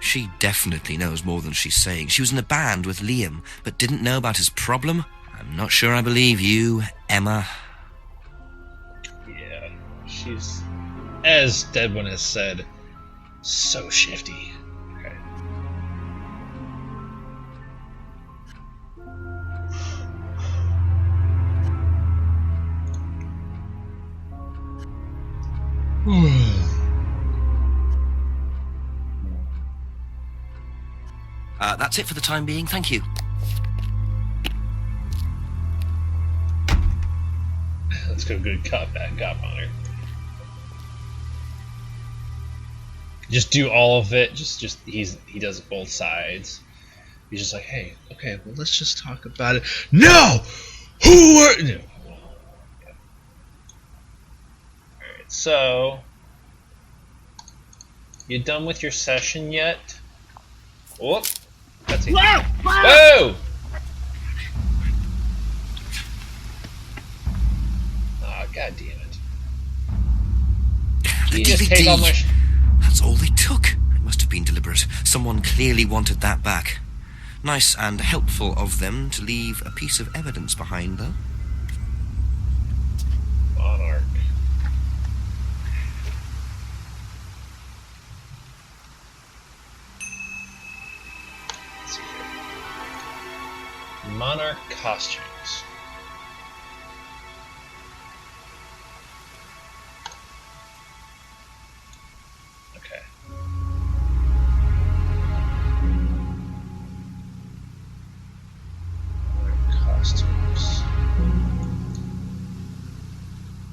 She definitely knows more than she's saying. She was in a band with Liam, but didn't know about his problem? I'm not sure I believe you, Emma. Yeah, she's, as Deadwin has said, so shifty. Okay. That's it for the time being. Thank you. Let's go good cop, bad cop on her. Just do all of it. Just he does both sides. He's just like, hey, okay, well, let's just talk about it. No! Who were... No. Yeah. Alright, so... You done with your session yet? Whoop! That's it. Whoa! Whoa! Oh, god damn it. The You just DVD. take all my... That's all they took. It must have been deliberate. Someone clearly wanted that back. Nice and helpful of them to leave a piece of evidence behind, though. Monarch. Let's see here. Monarch costumes. Okay. Monarch costumes.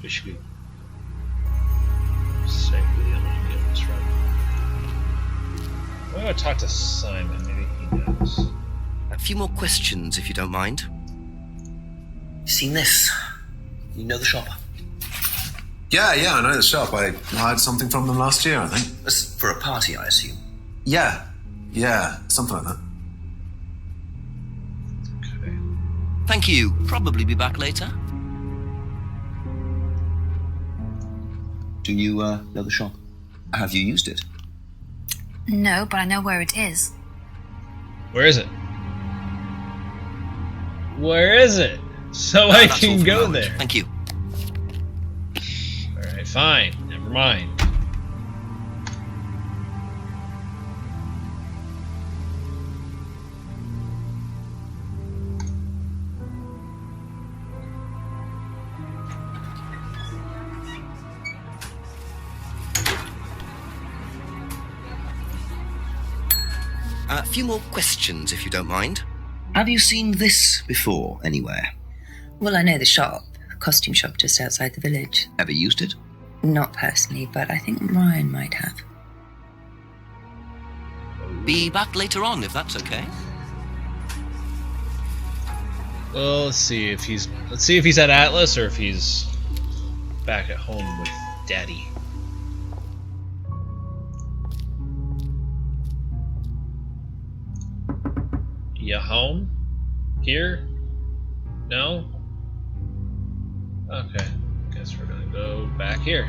Wish we safely only get this right. I'm gonna talk to Simon. Maybe he knows. A few more questions, if you don't mind. Seen this? You know the shop? Yeah, I know the shop. I hired something from them last year, I think. That's for a party, I assume. Yeah, something like that. Okay. Thank you. Probably be back later. Do you know the shop? Have you used it? No, but I know where it is. Where is it? Where is it? So I That's all can for the go moment. there. Thank you. Alright, fine. Never mind. A few more questions, if you don't mind. Have you seen this before, anywhere? Well, I know the shop, costume shop just outside the village. Ever used it? Not personally, but I think Ryan might have. Be back later on, if that's okay. Well, let's see if he's at Atlas or if he's back at home with Daddy. You home? Here? No? Okay. Guess we're gonna go back here.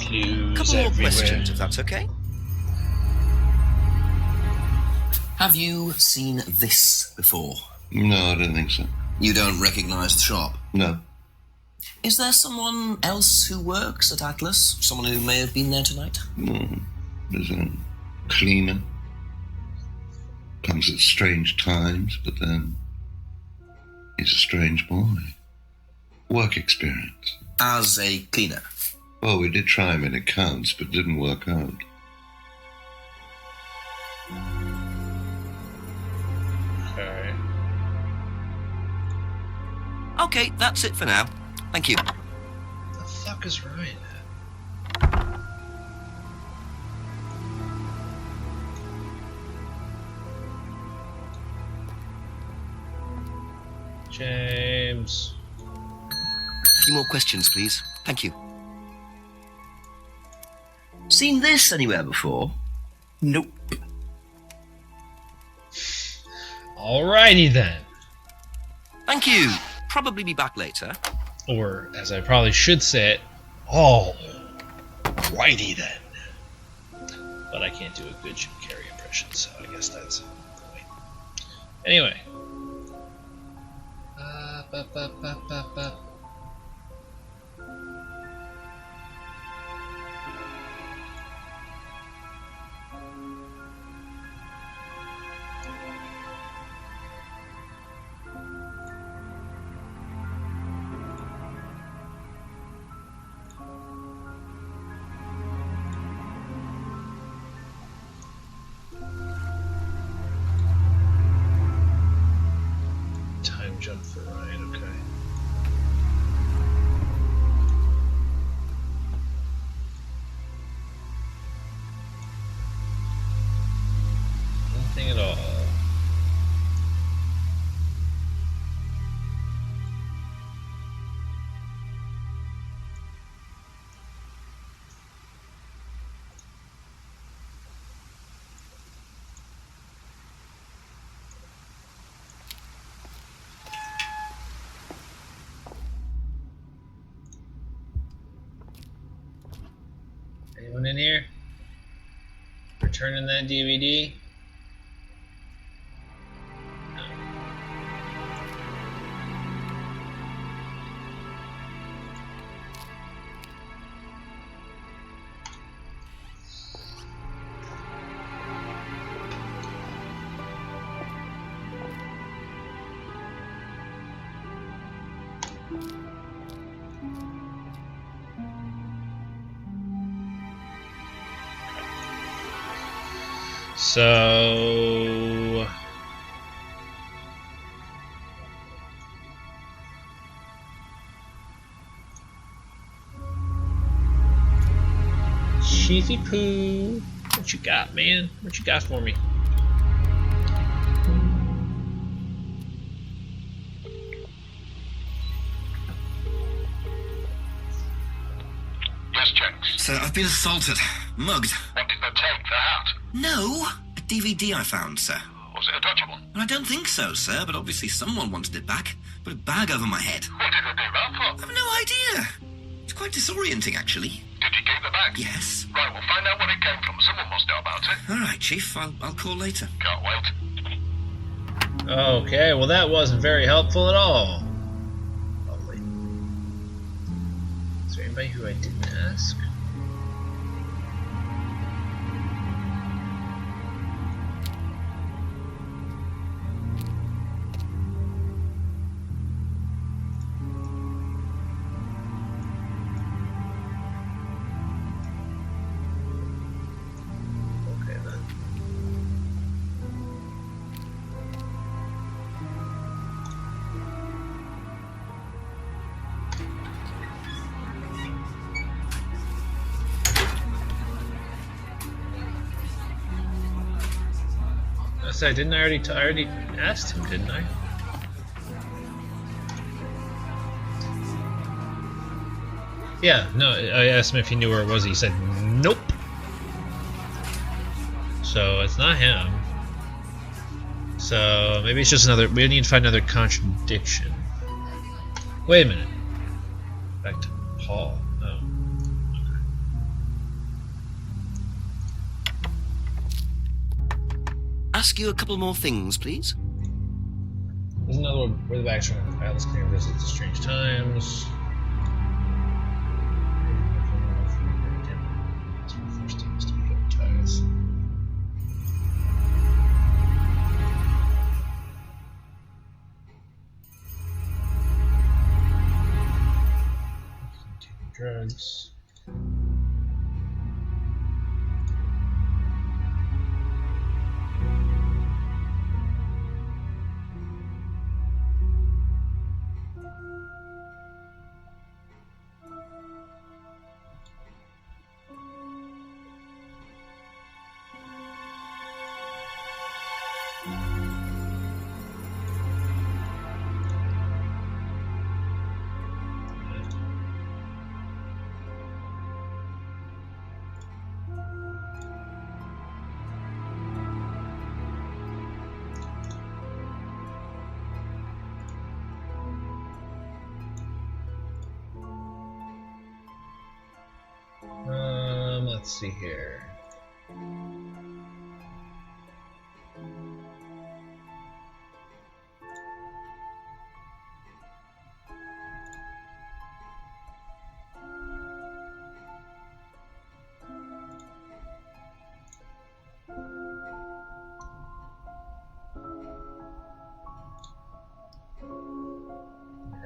Clues Couple more everywhere. questions, if that's okay. Have you seen this before? No, I don't think so. You don't recognise the shop? No. Is there someone else who works at Atlas? Someone who may have been there tonight? No. There's a cleaner. Comes at strange times, but then he's a strange boy. Work experience. As a cleaner? Well, we did try him in accounts, but didn't work out. Alright. Okay, that's it for now. Thank you. The fuck is Ryan at? James. A few more questions, please. Thank you. Seen this anywhere before? Nope. Alrighty then. Thank you. Probably be back later. Or, as I probably should say it, alrighty then. But I can't do a good Jim Carrey impression, so I guess that's the point. Anyway. Time jump for Ryan, okay. Nothing at all. Anyone in here? Returning that DVD? No. So Chiefy Poo, what you got, man? What you got for me? Yes, Jenks. Sir, I've been assaulted. Mugged. What did they take? The hat? No! A DVD I found, sir. Was it a dodgy one? Well, I don't think so, sir, but obviously someone wanted it back. Put a bag over my head. What did they do that for? I've no idea. It's quite disorienting, actually. Did you keep the bag? Yes. Right, we'll find out where it came from. Someone must know about it. All right, Chief. I'll call later. Can't wait. Okay, well that wasn't very helpful at all. Lovely. Is there anybody who I didn't ask? Okay then. I said, didn't I already asked him, didn't I? Yeah, no, I asked him if he knew where it was. He said, nope. So it's not him. So maybe it's just another. We need to find another contradiction. Wait a minute. Back to Paul. Oh. Ask you a couple more things, please. There's another one where the back's from Atlas clear visits to strange times. Drugs. let's see here. I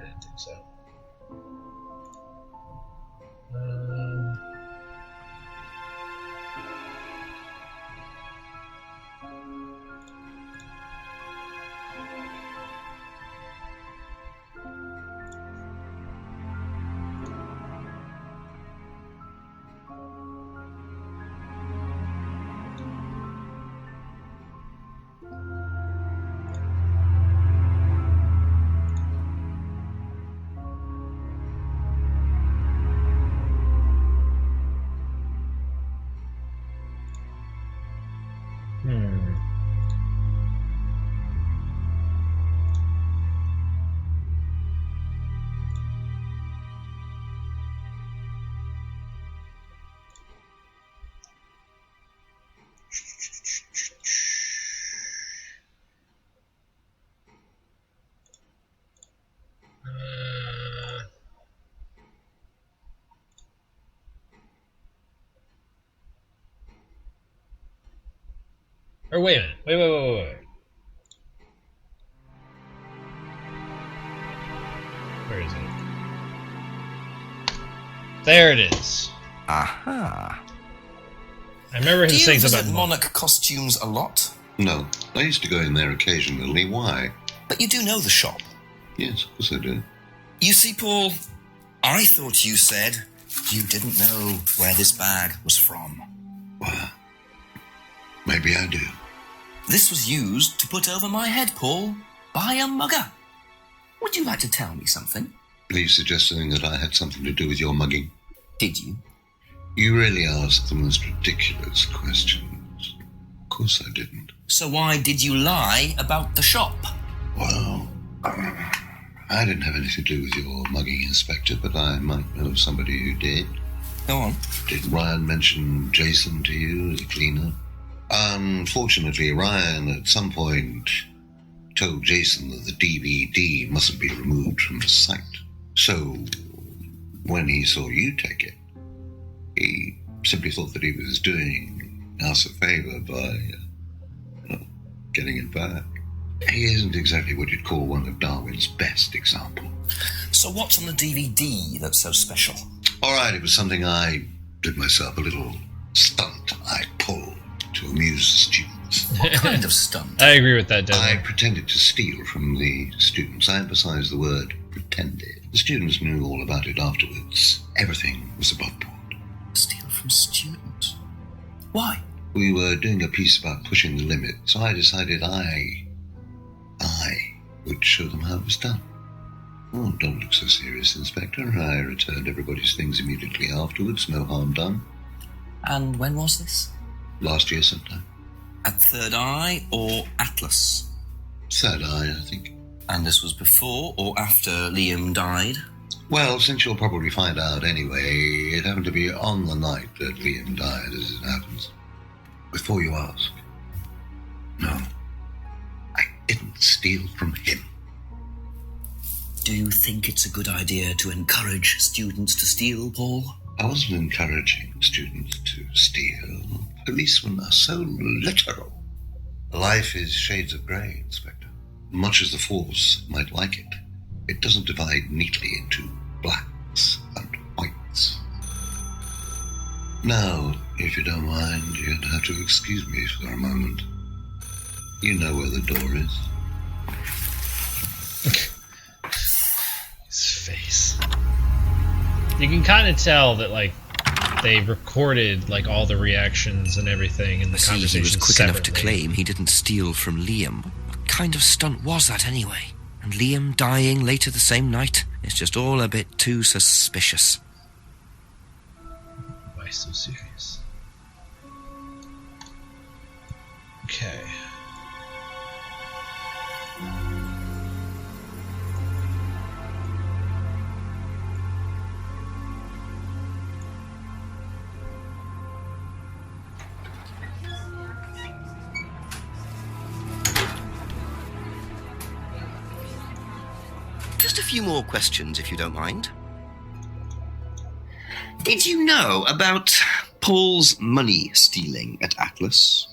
didn't think so. Or wait a minute. Wait. Where is it? There it is. Aha. I remember him saying something about Monarch costumes a lot? No, I used to go in there occasionally. Why? But you do know the shop. Yes, of course I do. You see, Paul, I thought you said you didn't know where this bag was from. Well, maybe I do. This was used to put over my head, Paul, by a mugger. Would you like to tell me something? Please suggesting that I had something to do with your mugging. Did you? You really asked the most ridiculous questions. Of course I didn't. So why did you lie about the shop? Well, I didn't have anything to do with your mugging, Inspector, but I might know somebody who did. Go on. Did Ryan mention Jason to you as a cleaner? Unfortunately, Ryan at some point told Jason that the DVD mustn't be removed from the site. So, when he saw you take it, he simply thought that he was doing us a favour by getting it back. He isn't exactly what you'd call one of Darwin's best examples. So what's on the DVD that's so special? All right, it was something I did myself, a little stunt I pulled to amuse the students. What kind of stunt? I agree with that, Devin. I pretended to steal from the students. I emphasize the word pretended. The students knew all about it afterwards. Everything was above board. Steal from students? Why? We were doing a piece about pushing the limit, so I decided I would show them how it was done. Oh, don't look so serious, Inspector. I returned everybody's things immediately afterwards. No harm done. And when was this? Last year sometime. At Third Eye or Atlas? Third Eye, I think. And this was before or after Liam died? Well, since you'll probably find out anyway, it happened to be on the night that Liam died, as it happens. Before you ask, no, I didn't steal from him. Do you think it's a good idea to encourage students to steal, Paul? I wasn't encouraging students to steal. Policemen are so literal. Life is shades of grey, Inspector. Much as the Force might like it, it doesn't divide neatly into blacks and whites. Now, if you don't mind, you'd have to excuse me for a moment. You know where the door is. His face. You can kind of tell that, like, they recorded, like, all the reactions and everything in the conversation. He was quick separately. enough to claim he didn't steal from Liam. What kind of stunt was that anyway? And Liam dying later the same night? It's just all a bit too suspicious. Why so serious? Okay. few more questions, if you don't mind. Did you know about Paul's money stealing at Atlas?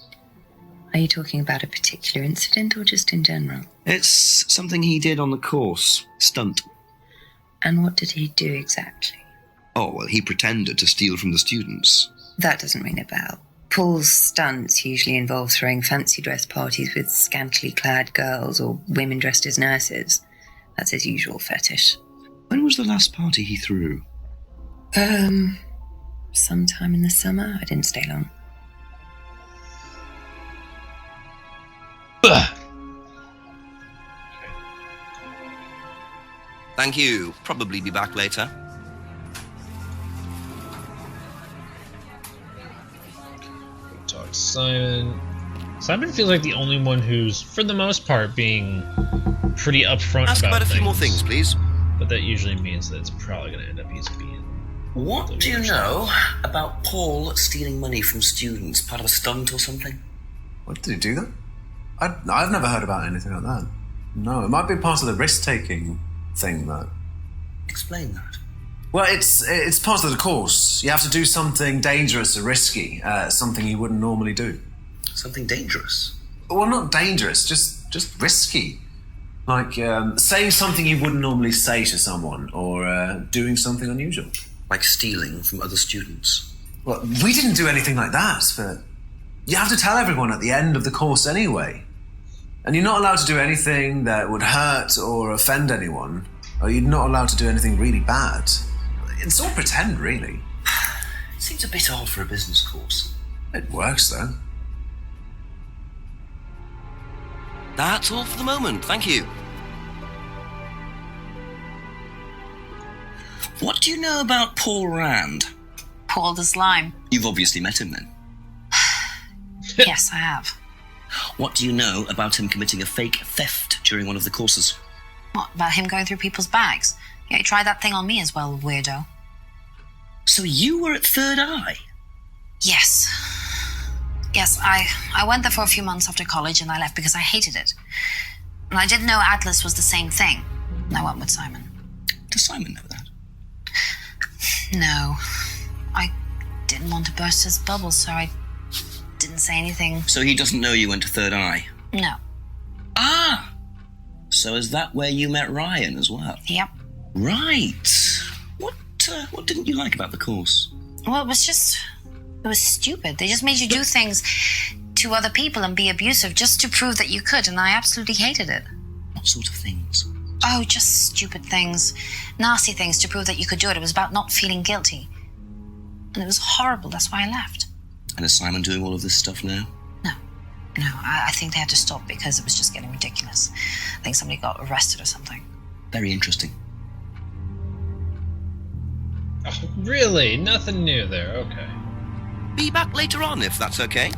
Are you talking about a particular incident or just in general? It's something he did on the course. Stunt. And what did he do exactly? Oh, well, he pretended to steal from the students. That doesn't ring a bell. Paul's stunts usually involve throwing fancy dress parties with scantily clad girls or women dressed as nurses. That's his usual fetish. When was the last party he threw? Sometime in the summer. I didn't stay long. Thank you. Probably be back later. Talk to Simon. Simon feels like the only one who's, for the most part, being pretty upfront Ask about a few more things, please. But that usually means that it's probably going to end up being... What do you know about Paul stealing money from students? Part of a stunt or something? What, did he do that? I've never heard about anything like that. No, it might be part of the risk-taking thing, though. Explain that. Well, it's part of the course. You have to do something dangerous or risky, something you wouldn't normally do. Something dangerous? Well, not dangerous, just risky. Like saying something you wouldn't normally say to someone, or doing something unusual. Like stealing from other students? Well, we didn't do anything like that, but you have to tell everyone at the end of the course anyway. And you're not allowed to do anything that would hurt or offend anyone, or you're not allowed to do anything really bad. It's all pretend, really. It seems a bit odd for a business course. It works, though. That's all for the moment, thank you. What do you know about Paul Rand? Paul the Slime. You've obviously met him then. Yes, I have. What do you know about him committing a fake theft during one of the courses? What, about him going through people's bags? Yeah, he tried that thing on me as well, weirdo. So you were at Third Eye? Yes. Yes, I went there for a few months after college and I left because I hated it. And I didn't know Atlas was the same thing. And I went with Simon. Does Simon know that? No. I didn't want to burst his bubble, so I didn't say anything. So he doesn't know you went to Third Eye? No. Ah! So is that where you met Ryan as well? Yep. Right. What didn't you like about the course? Well, it was stupid. They just made you do things to other people and be abusive just to prove that you could, and I absolutely hated it. What sort of things? Oh, just stupid things. Nasty things to prove that you could do it. It was about not feeling guilty. And it was horrible. That's why I left. And is Simon doing all of this stuff now? No, I think they had to stop because it was just getting ridiculous. I think somebody got arrested or something. Very interesting. Oh, really? Nothing new there, okay. Be back later on, if that's okay.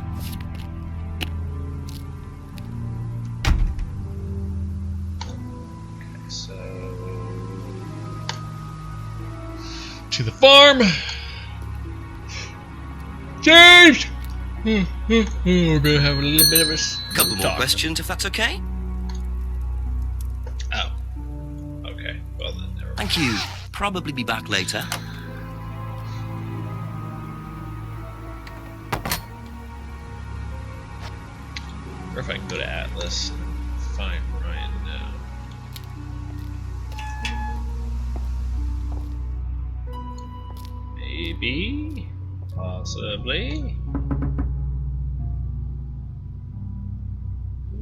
Okay, so... to the farm! James! We're gonna have a little bit of a couple more questions, if that's okay. Oh. Okay, well then, never mind. Thank you. Probably be back later. Or if I can go to Atlas and find Ryan now. Maybe? Possibly?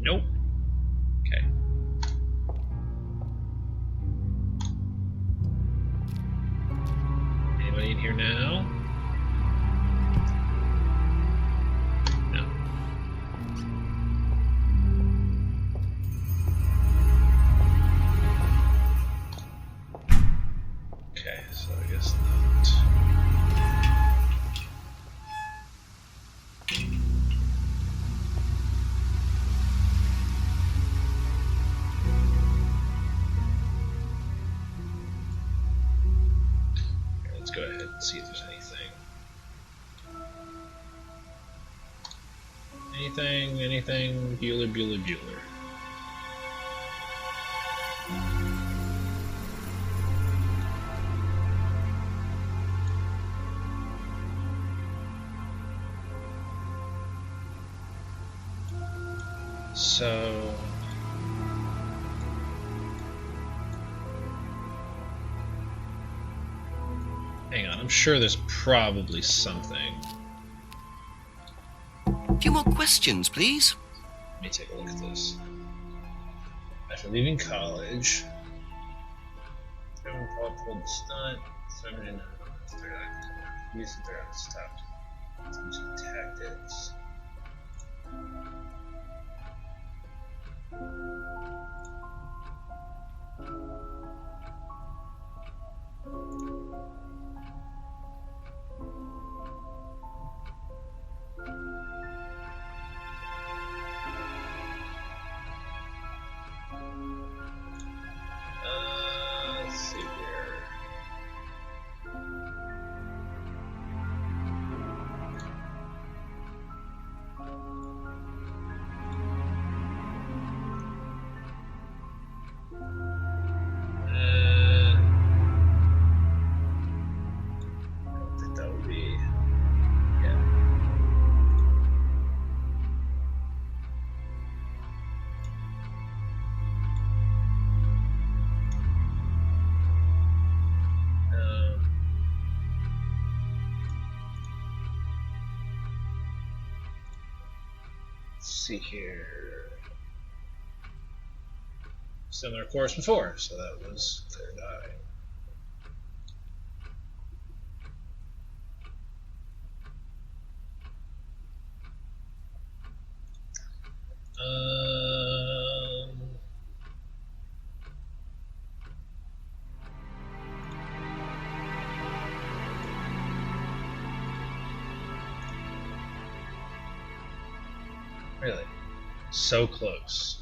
Nope. Okay. Anybody in here now? No. Okay, so I guess not. Okay, let's go ahead and see if there's anything. Anything, Bueller. So... hang on, I'm sure there's probably something. A few more questions, please. Let me take a look at this. After leaving college, everyone pulled the stunt, started in using their own stuff. Using tactics. Let's see here. I don't think that would be. Yeah. Let's see here. Similar course before, so that was third eye. Really? So close.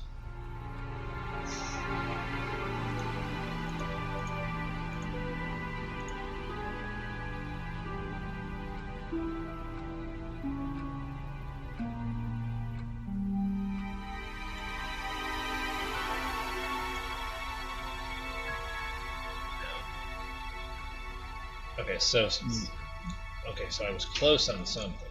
Okay, so I was close on something.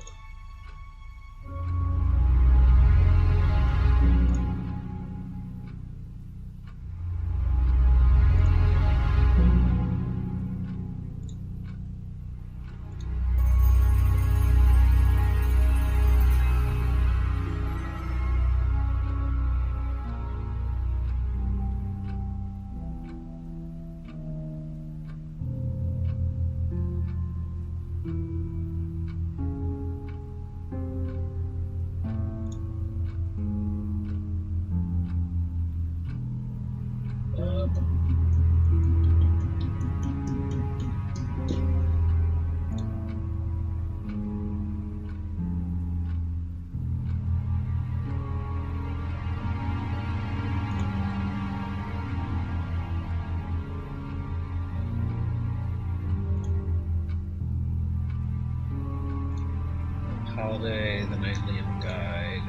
Holiday, the night Liam died.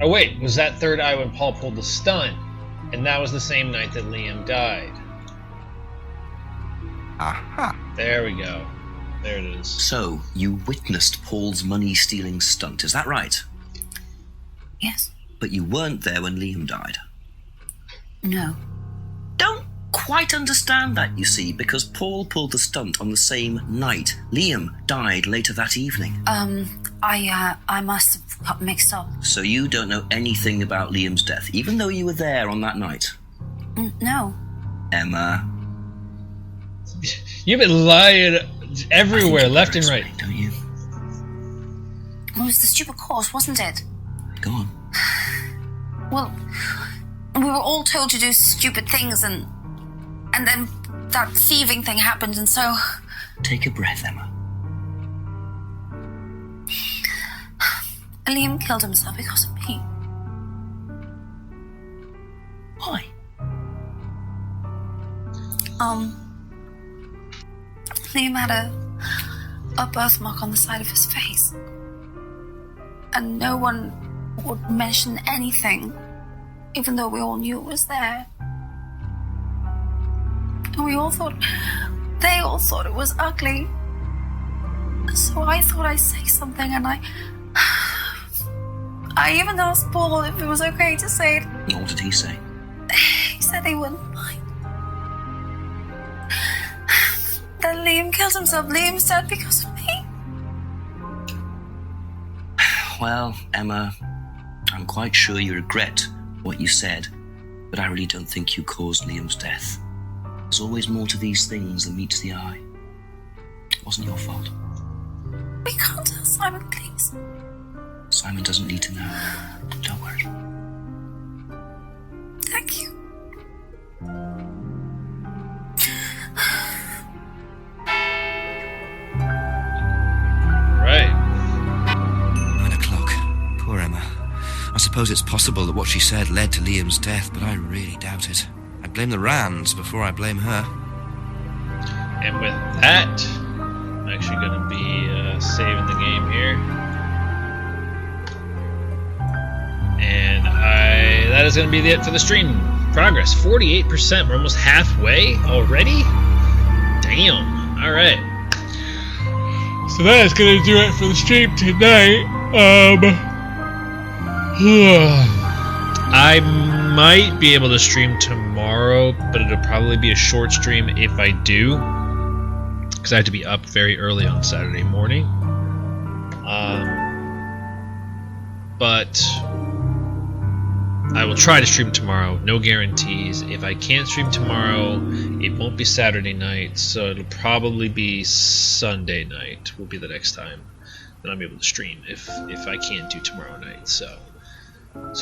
Oh wait, was that third eye when Paul pulled the stunt? And that was the same night that Liam died. Aha. There we go. There it is. So, you witnessed Paul's money-stealing stunt, is that right? Yes. But you weren't there when Liam died. No. Don't quite understand that, you see, because Paul pulled the stunt on the same night. Liam died later that evening. I must have got mixed up. So you don't know anything about Liam's death, even though you were there on that night? No. Emma. You've been lying everywhere, left and right. Don't you? It was the stupid course, wasn't it? Go on. Well, we were all told to do stupid things, and then that thieving thing happened, and so... Take a breath, Emma. Liam killed himself because of me. Why? Liam had a birthmark on the side of his face. And no one would mention anything, even though we all knew it was there. And they all thought it was ugly. So I thought I'd say something, and I even asked Paul if it was okay to say it. What did he say? He said he wouldn't mind. Then Liam killed himself. Liam's dead because of me. Well, Emma, I'm quite sure you regret what you said, but I really don't think you caused Liam's death. There's always more to these things than meets the eye. It wasn't your fault. We can't tell Simon, please. Simon doesn't need to know. Don't worry. Thank you. Right. 9 o'clock. Poor Emma. I suppose it's possible that what she said led to Liam's death, but I really doubt it. I blame the Rands before I blame her. And with that, I'm actually going to be saving the game here. And that is going to be it for the stream. Progress, 48%. We're almost halfway already? Damn. Alright. So that is going to do it for the stream tonight. I might be able to stream tomorrow, but it'll probably be a short stream if I do, because I have to be up very early on Saturday morning. But I will try to stream tomorrow. No guarantees. If I can't stream tomorrow, it won't be Saturday night, so it'll probably be Sunday night will be the next time that I'm able to stream if I can't do tomorrow night. So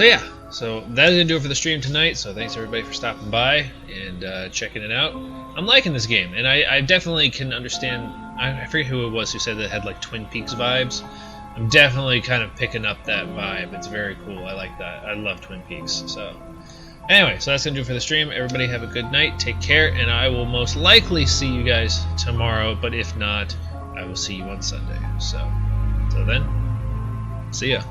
yeah, so that's gonna do it for the stream tonight. So thanks everybody for stopping by and checking it out. I'm liking this game, and I definitely can understand. I forget who it was who said that it had like Twin Peaks vibes. I'm definitely kind of picking up that vibe. It's very cool. I like that. I love Twin Peaks. So anyway, so that's gonna do it for the stream. Everybody have a good night. Take care, and I will most likely see you guys tomorrow. But if not, I will see you on Sunday. So till then, see ya.